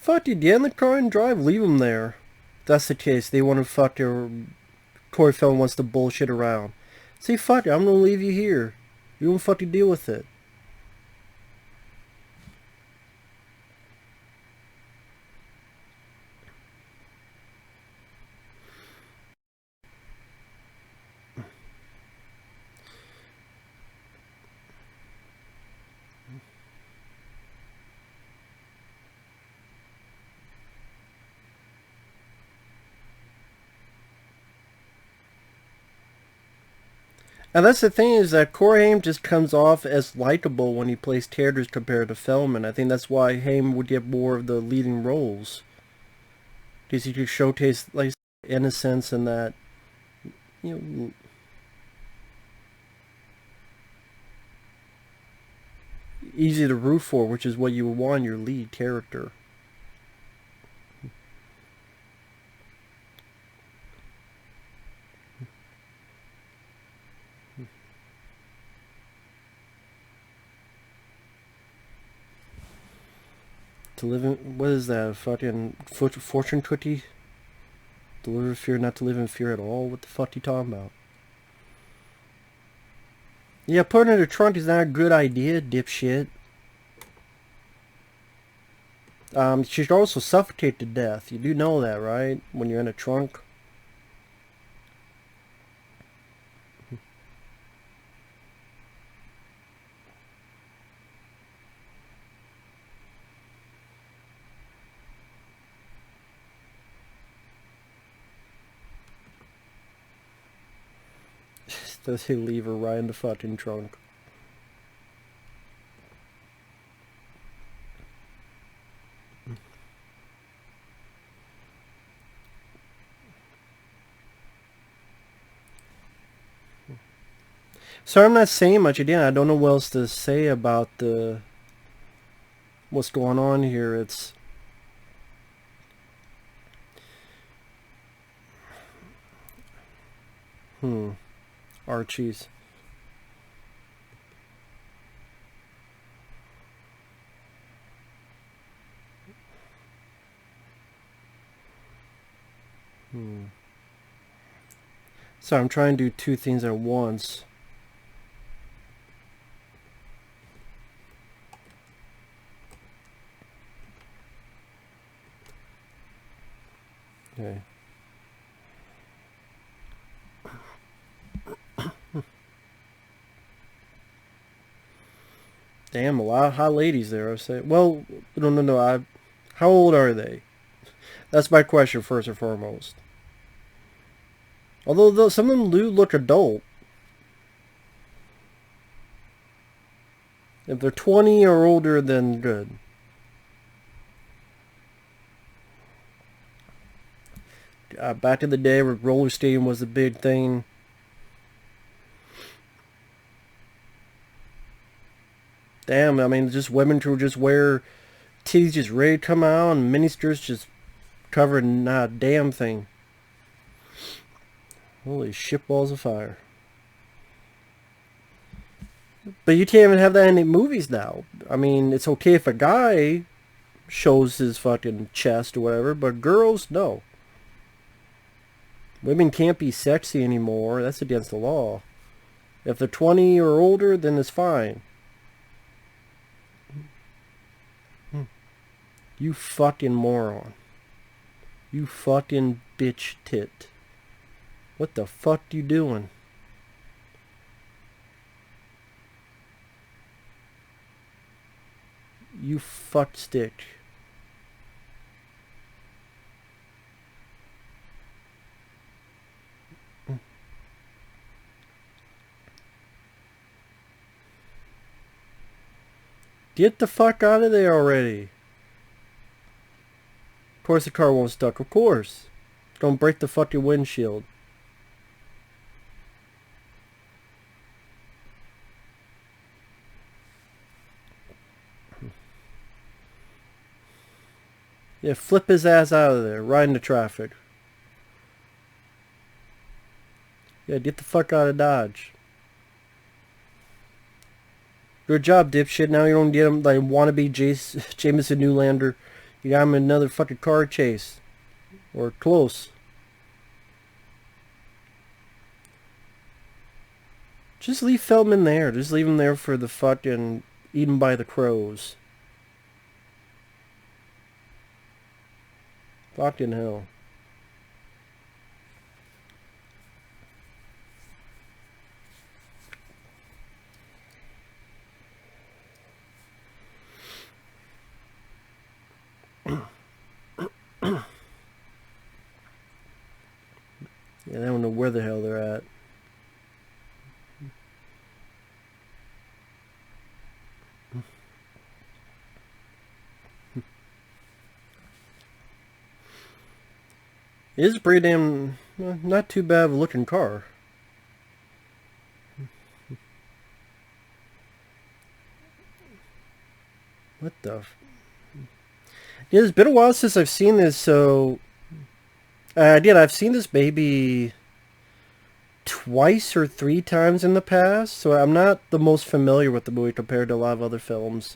Fuck you, get in the car and drive. Leave him there. If that's the case. They want to fuck your... Corey Feldman wants to bullshit around. Say, fuck it, I'm gonna leave you here. You don't fucking deal with it. And that's the thing is that Corey Haim just comes off as likable when he plays characters compared to Feldman. I think that's why Haim would get more of the leading roles. Because he could showcase like innocence and that, you know, easy to root for, which is what you would want in your lead character. To live in, what is that, fucking fortune cookie? To live in fear, not to live in fear at all? What the fuck you talking about? Yeah, putting it in the trunk is not a good idea, dipshit. She'd also suffocate to death. You do know that, right? When you're in a trunk. Does he leave her right in the fucking trunk? So I'm not saying much. Again, I don't know what else to say about the what's going on here. It's Archie's. So I'm trying to do two things at once. Okay. Damn, a lot of hot ladies there. I say, well, no. How old are they? That's my question first and foremost. Although some of them do look adult. If they're 20 or older, then good. Back in the day where roller skating was the big thing. Damn, I mean, just women who just wear titties just ready to come out and mini skirts just covering not a damn thing. Holy shit balls of fire. But you can't even have that in the movies now. I mean, it's okay if a guy shows his fucking chest or whatever, but girls, no. Women can't be sexy anymore. That's against the law. If they're 20 or older, then it's fine. You fucking moron. You fucking bitch tit. What the fuck you doing? You fuck stick. Get the fuck out of there already. Of course the car won't stuck. Of course. Don't break the fucking windshield. Yeah, flip his ass out of there. Right into traffic. Yeah, get the fuck out of Dodge. Good job, dipshit. Now you don't get him like wannabe Jameson Newlander. You got him in another fucking car chase. Or close. Just leave Feldman there. Just leave him there for the fucking eaten by the crows. Fucking hell. Yeah, I don't know where the hell they're at. It is a pretty damn, not too bad of a looking car. What the? Yeah, it's been a while since I've seen this, so I've seen this maybe twice or three times in the past, so I'm not the most familiar with the movie compared to a lot of other films.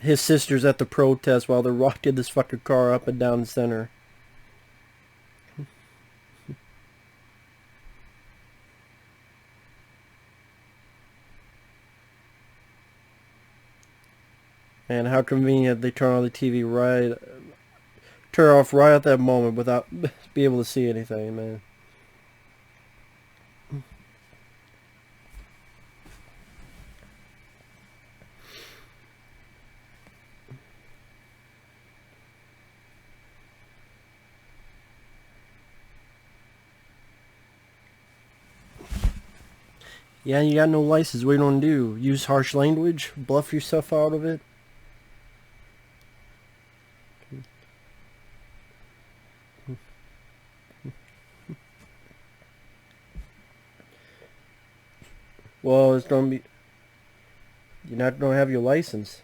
His sister's at the protest while they're rocking this fucking car up and down the center. And how convenient they turn on the TV turn off right at that moment without being able to see anything, man. Yeah, you got no license. What are you gonna do? Use harsh language? Bluff yourself out of it? Well, it's gonna be... You're not gonna have your license.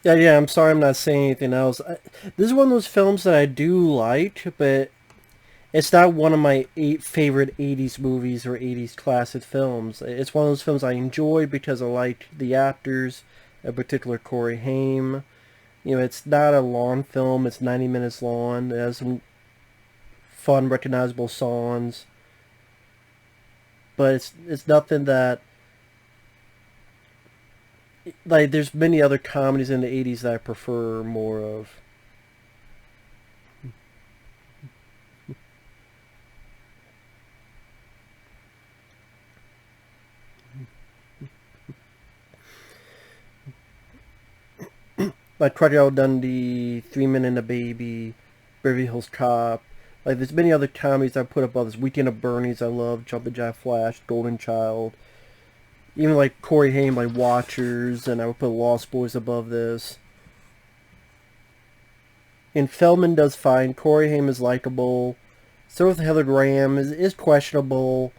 Yeah, I'm sorry I'm not saying anything else. This is one of those films that I do like, but it's not one of my favorite 80s movies or 80s classic films. It's one of those films I enjoy because I like the actors, in particular Corey Haim. You know, it's not a long film. It's 90 minutes long. It has some fun, recognizable songs, but it's nothing that, like, there's many other comedies in the 80s that I prefer more of. Like Crocodile Dundee, Three Men and a Baby, Beverly Hills Cop. Like, there's many other comedies I put above this. Weekend at Bernie's I love, Jumpin' Jack Flash, Golden Child. Even like Corey Haim, like Watchers, and I would put Lost Boys above this. And Feldman does fine. Corey Haim is likable. So with Heather Graham is questionable.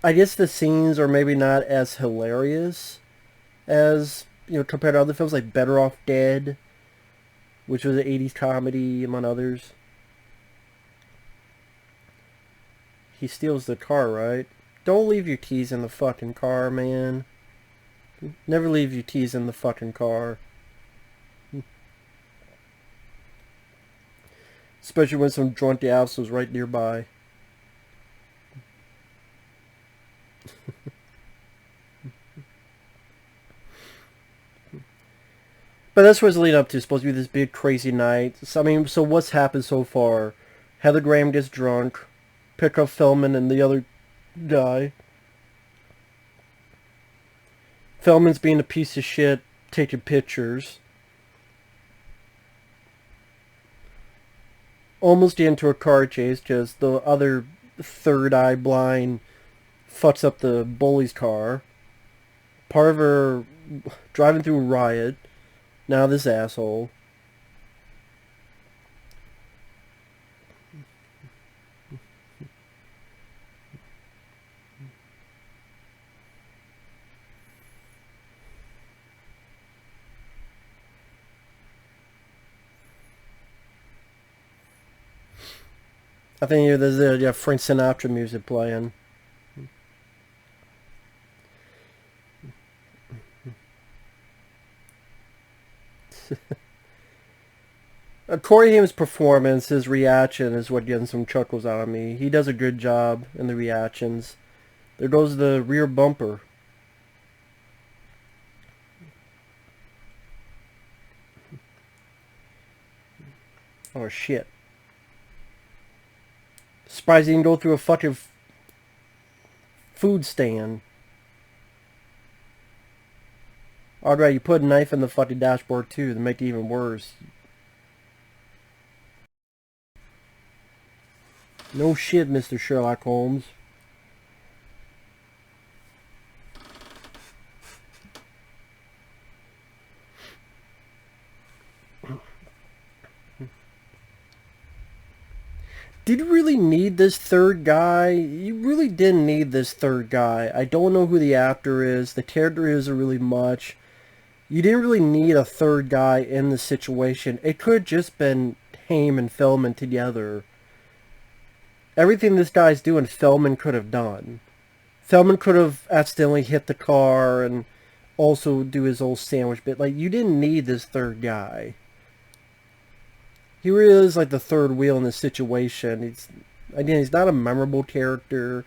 I guess the scenes are maybe not as hilarious as, you know, compared to other films like Better Off Dead, which was an 80s comedy, among others. He steals the car, right? Don't leave your keys in the fucking car, man. Never leave your keys in the fucking car. Especially when some drunk ass was right nearby. But that's what it's leading up to. It's supposed to be this big crazy night. So, I mean, so what's happened so far? Heather Graham gets drunk. Pick up Feldman and the other guy. Feldman's being a piece of shit, taking pictures. Almost get into a car chase because the other third eye blind fucks up the bully's car. Part of her driving through a riot. Now this asshole. I think there's Frank Sinatra music playing. Corey Haim's performance, his reaction is what getting some chuckles out of me. He does a good job in the reactions. There goes the rear bumper. Oh shit. Surprised he didn't go through a fucking food stand. Alright, you put a knife in the fucking dashboard too to make it even worse. No shit, Mr. Sherlock Holmes. Did you really need this third guy? You really didn't need this third guy. I don't know who the actor is. The character isn't really much. You didn't really need a third guy in the situation. It could have just been Haim and Feldman together. Everything this guy's doing, Feldman could have done. Feldman could have accidentally hit the car and also do his old sandwich bit. Like, you didn't need this third guy. He really is like the third wheel in this situation. He's not a memorable character.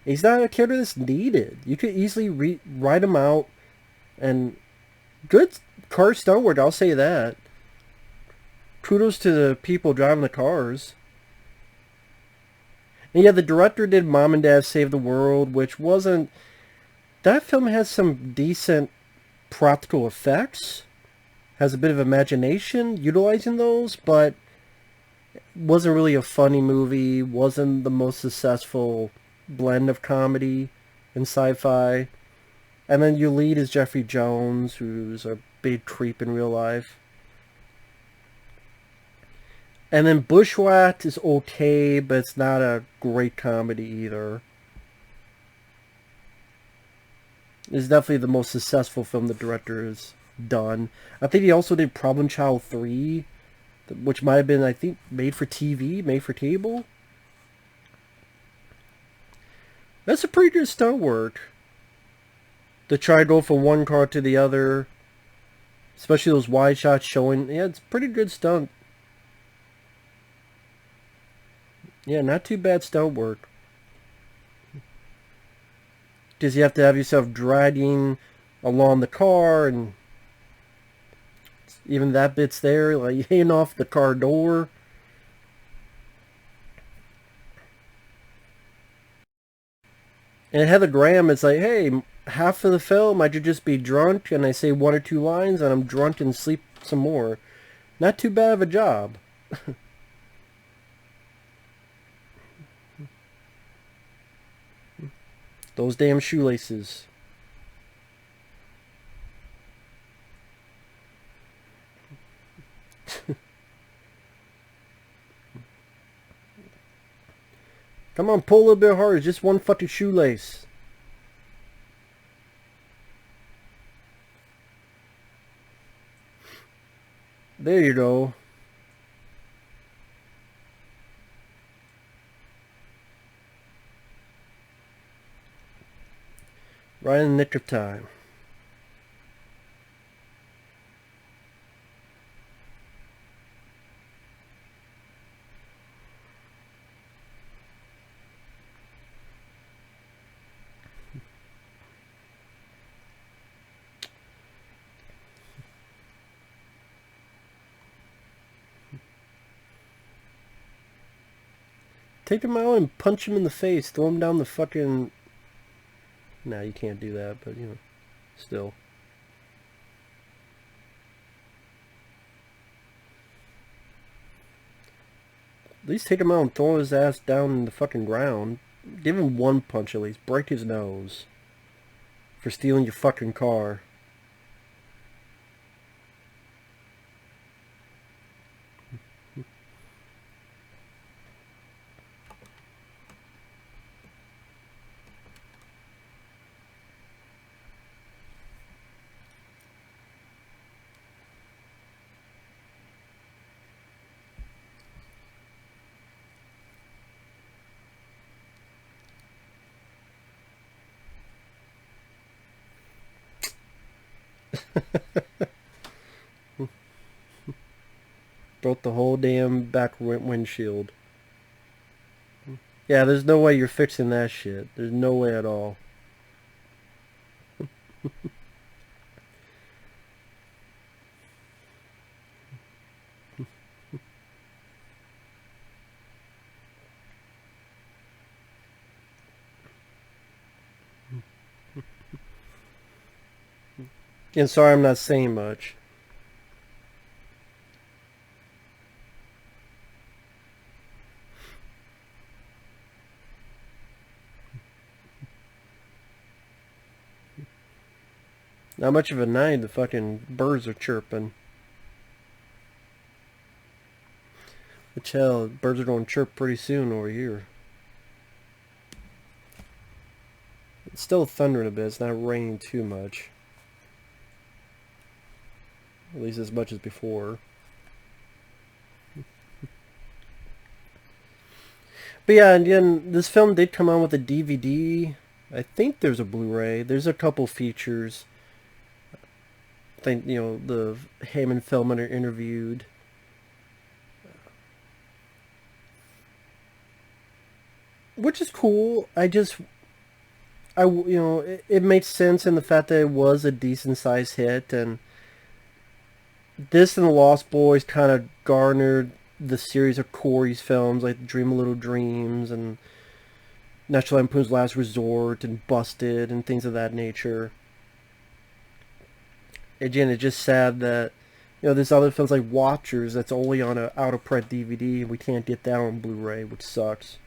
He's not a character that's needed. You could easily write him out, and good car stunt work, I'll say that. Kudos to the people driving the cars. And yeah, the director did Mom and Dad Save the World, which wasn't that film has some decent practical effects, has a bit of imagination utilizing those, but wasn't really a funny movie, wasn't the most successful blend of comedy and sci-fi. And then your lead is Jeffrey Jones, who's a big creep in real life. And then Bushwhacked is okay, but it's not a great comedy either. It's definitely the most successful film the director has done. I think he also did Problem Child 3, which might have been, I think, made for TV, made for cable. That's a pretty good stunt work. To try to go from one car to the other, especially those wide shots showing, yeah, it's pretty good stunt. Yeah, not too bad stunt work. Because you have to have yourself dragging along the car, and even that bit's there, like hanging off the car door. And Heather Graham is like, hey, half of the film I should just be drunk and I say one or two lines and I'm drunk and sleep some more. Not too bad of a job. Those damn shoelaces. Come on, pull a little bit harder. Just one fucking shoelace. There you go. Right in the nick of time. Take him out and punch him in the face. Throw him down the fucking... Nah, you can't do that, but, you know, still. At least take him out and throw his ass down in the fucking ground. Give him one punch at least. Break his nose. For stealing your fucking car. Broke the whole damn back windshield. Yeah, there's no way you're fixing that shit. There's no way at all. And sorry I'm not saying much. Not much of a night. The fucking birds are chirping. Which hell, birds are going to chirp pretty soon over here. It's still thundering a bit. It's not raining too much. At least as much as before. But yeah, and again, this film did come out with a DVD. I think there's a Blu-ray. There's a couple features. I think, you know, the Hammond Filmer interviewed. Which is cool. You know, it makes sense in the fact that it was a decent sized hit, and this and The Lost Boys kind of garnered the series of Corey's films, like Dream a Little Dreams and National Lampoon's Last Resort and Busted and things of that nature. Again, it's just sad that there's other films like Watchers that's only on a out of print DVD and we can't get that on Blu-ray, which sucks.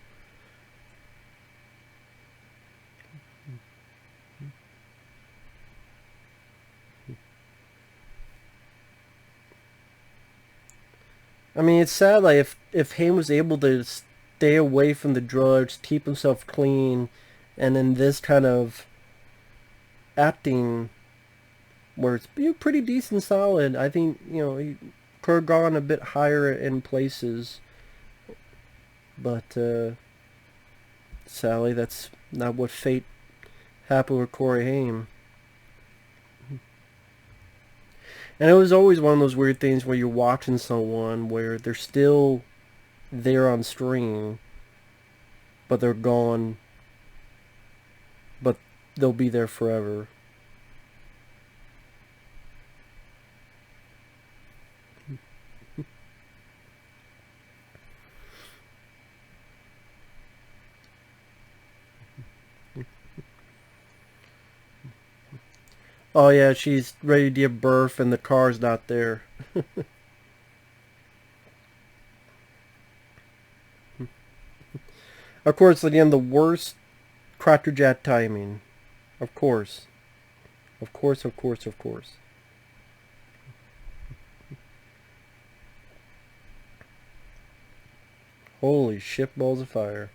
I mean, it's sad. Like if Haim was able to stay away from the drugs, keep himself clean, and then this kind of acting where it's pretty decent, solid. I think he could have gone a bit higher in places, but sadly, that's not what fate happened with Corey Haim. And it was always one of those weird things where you're watching someone where they're still there on screen, but they're gone, but they'll be there forever. Oh yeah, she's ready to give birth and the car's not there. Of course, again, the worst Cracker Jack timing. Of course. Of course, of course, of course. Holy shit balls of fire.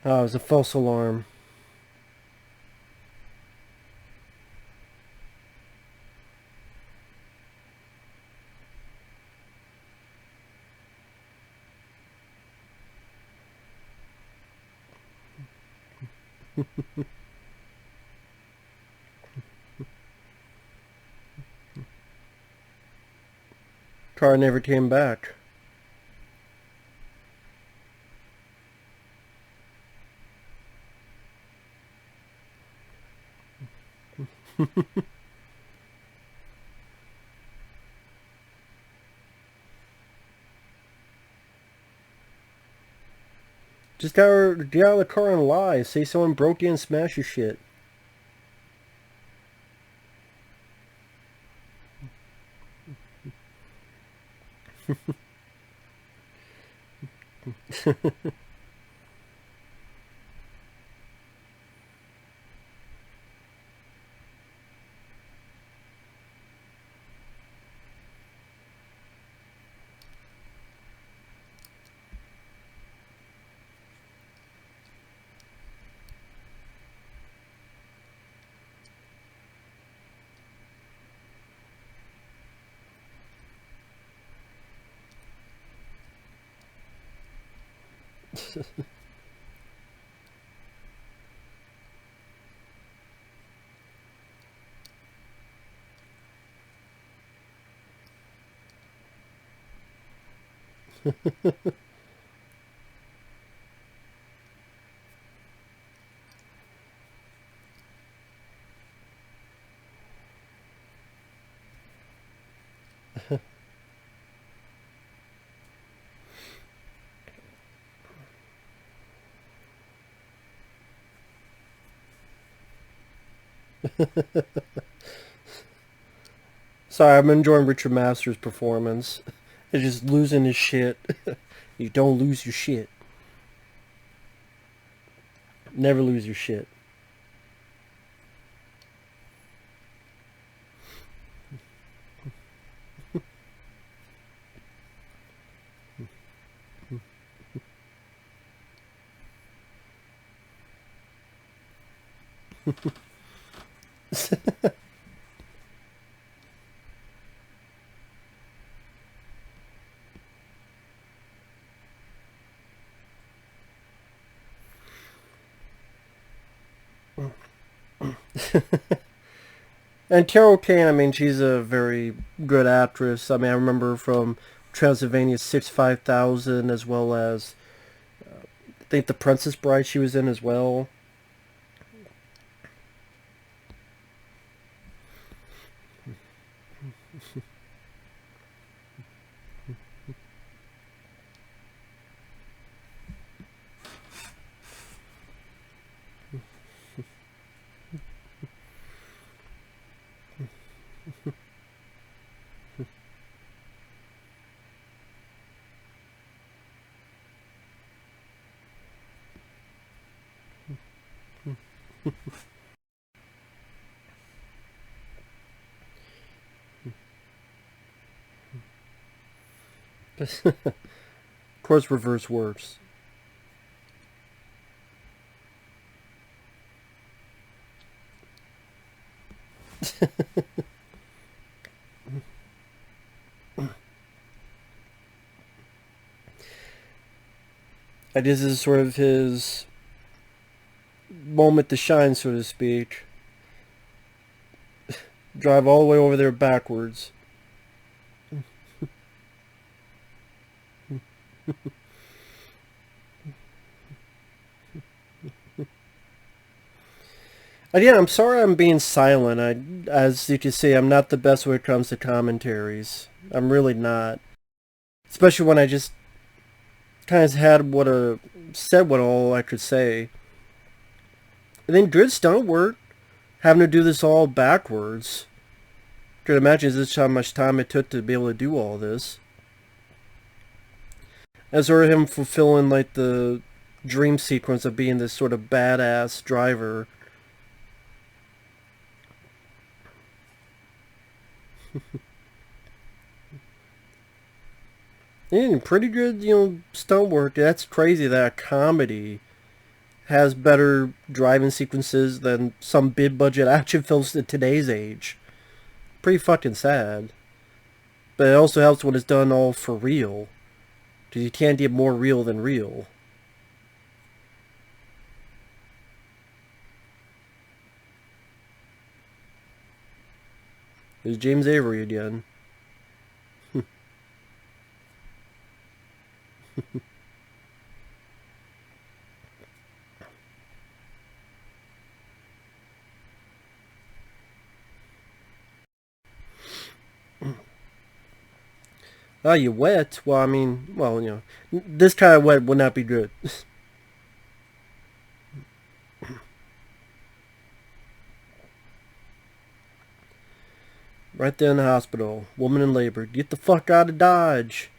Oh, it was a false alarm. Car never came back. Just get out of the car and lie. Say someone broke in and smashed your shit. Sorry, I'm enjoying Richard Masters' performance. He's just losing his shit. You don't lose your shit. Never lose your shit. And Carol Kane, I mean, she's a very good actress. I mean, I remember from Transylvania 65000, as well as I think The Princess Bride she was in as well. Of course, reverse works. I guess this is sort of his moment to shine, so to speak. Drive all the way over there backwards. Again, I'm sorry I'm being silent. As you can see, I'm not the best when it comes to commentaries. I'm really not. Especially when I just kind of said what all I could say. And then good stunt work, having to do this all backwards. Could imagine just how much time it took to be able to do all this. As sort of him fulfilling like the dream sequence of being this sort of badass driver. And pretty good, stunt work. That's crazy that a comedy has better driving sequences than some big budget action films in today's age. Pretty fucking sad. But it also helps when it's done all for real. Because you can't get more real than real. There's James Avery again. Oh, you wet? Well, I mean, this kind of wet would not be good. Right there in the hospital. Woman in labor. Get the fuck out of Dodge.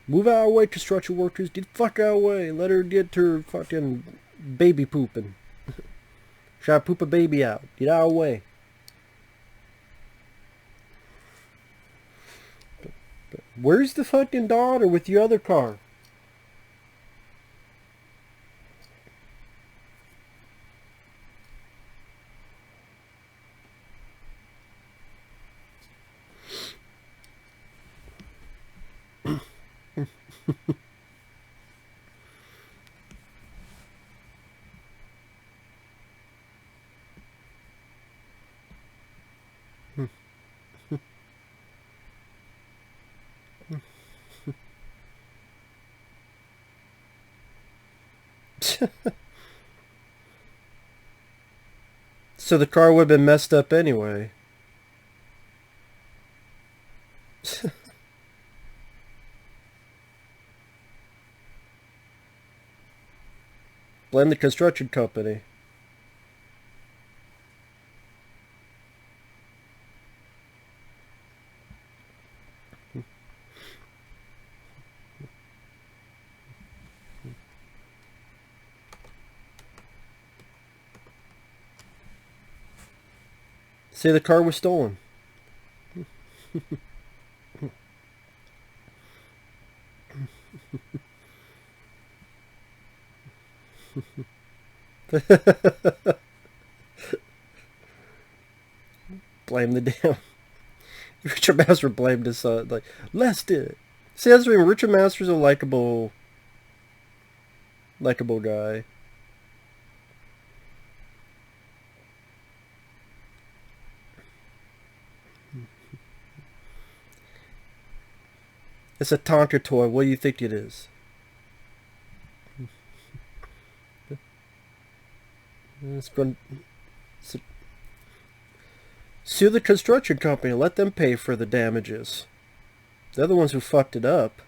Move out of the way, construction workers. Get the fuck out of the way. Let her get her fucking baby pooping. Try to poop a baby out. Get out of the way. Where's the fucking daughter with the other car? So the car would have been messed up anyway. Blame the construction company. Say the car was stolen. Blame the damn... Richard Master blamed his son. Like, Les did it. See, that's when Richard Master's a likable guy. It's a Tonka toy. What do you think it is? It's going to sue the construction company. Let them pay for the damages. They're the ones who fucked it up.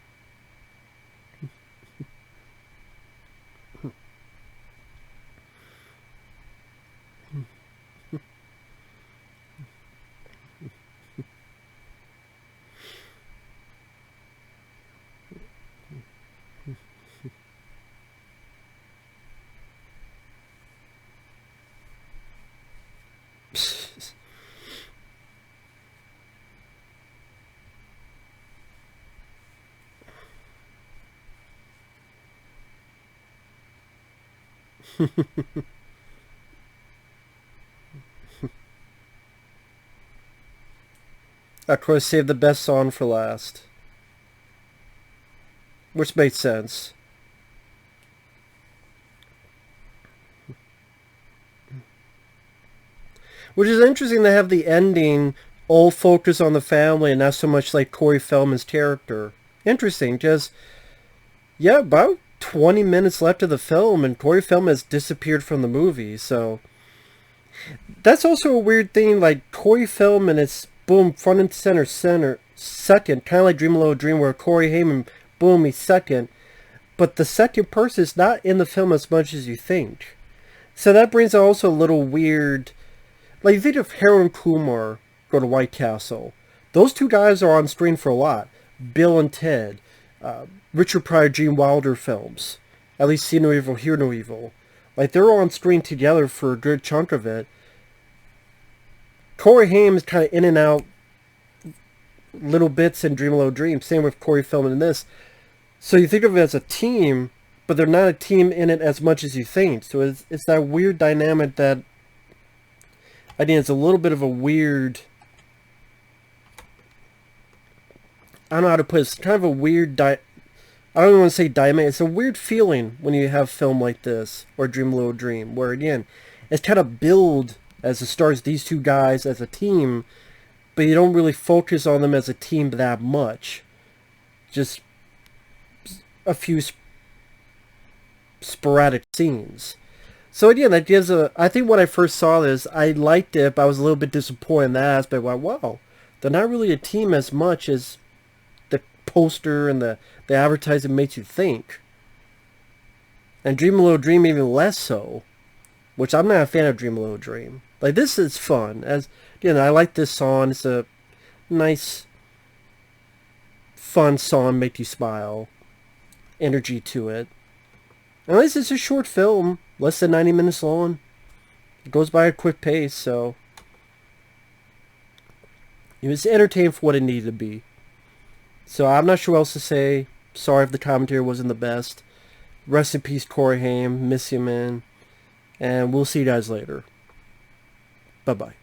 Of course, save the best song for last. Which makes sense. Which is interesting to have the ending all focus on the family and not so much like Corey Feldman's character. Interesting, just, yeah, about 20 minutes left of the film and Corey Feldman has disappeared from the movie, so... That's also a weird thing, like Corey Feldman is, boom, front and center, second, kind of like Dream a Little Dream where Corey Haim, boom, he's second. But the second person is not in the film as much as you think. So that brings also a little weird... Like, you think of Harold and Kumar go to White Castle. Those two guys are on screen for a lot. Bill and Ted. Richard Pryor, Gene Wilder films. At least See No Evil, Hear No Evil. Like, they're on screen together for a good chunk of it. Corey Haim is kind of in and out little bits in Dream a Little Dream. Same with Corey Feldman in this. So you think of it as a team, but they're not a team in it as much as you think. So it's that weird dynamic that... I think it's a little bit of a weird... I don't know how to put it. It's kind of a weird... I don't even want to say dynamic. It's a weird feeling when you have film like this, or Dream a Little Dream, where again, it's kind of billed as it stars these two guys as a team, but you don't really focus on them as a team that much. Just a few sporadic scenes. So again, that gives a... I think when I first saw this, I liked it, but I was a little bit disappointed in that aspect. Like, wow, they're not really a team as much as the poster and the advertising makes you think. And Dream a Little Dream even less so, which I'm not a fan of Dream a Little Dream. Like, this is fun. As again, I like this song. It's a nice, fun song, make you smile. Energy to it. At least it's a short film, less than 90 minutes long. It goes by a quick pace, so it was entertaining for what it needed to be. So I'm not sure what else to say. Sorry if the commentary wasn't the best. Rest in peace, Corey Haim. Miss you, man. And we'll see you guys later. Bye-bye.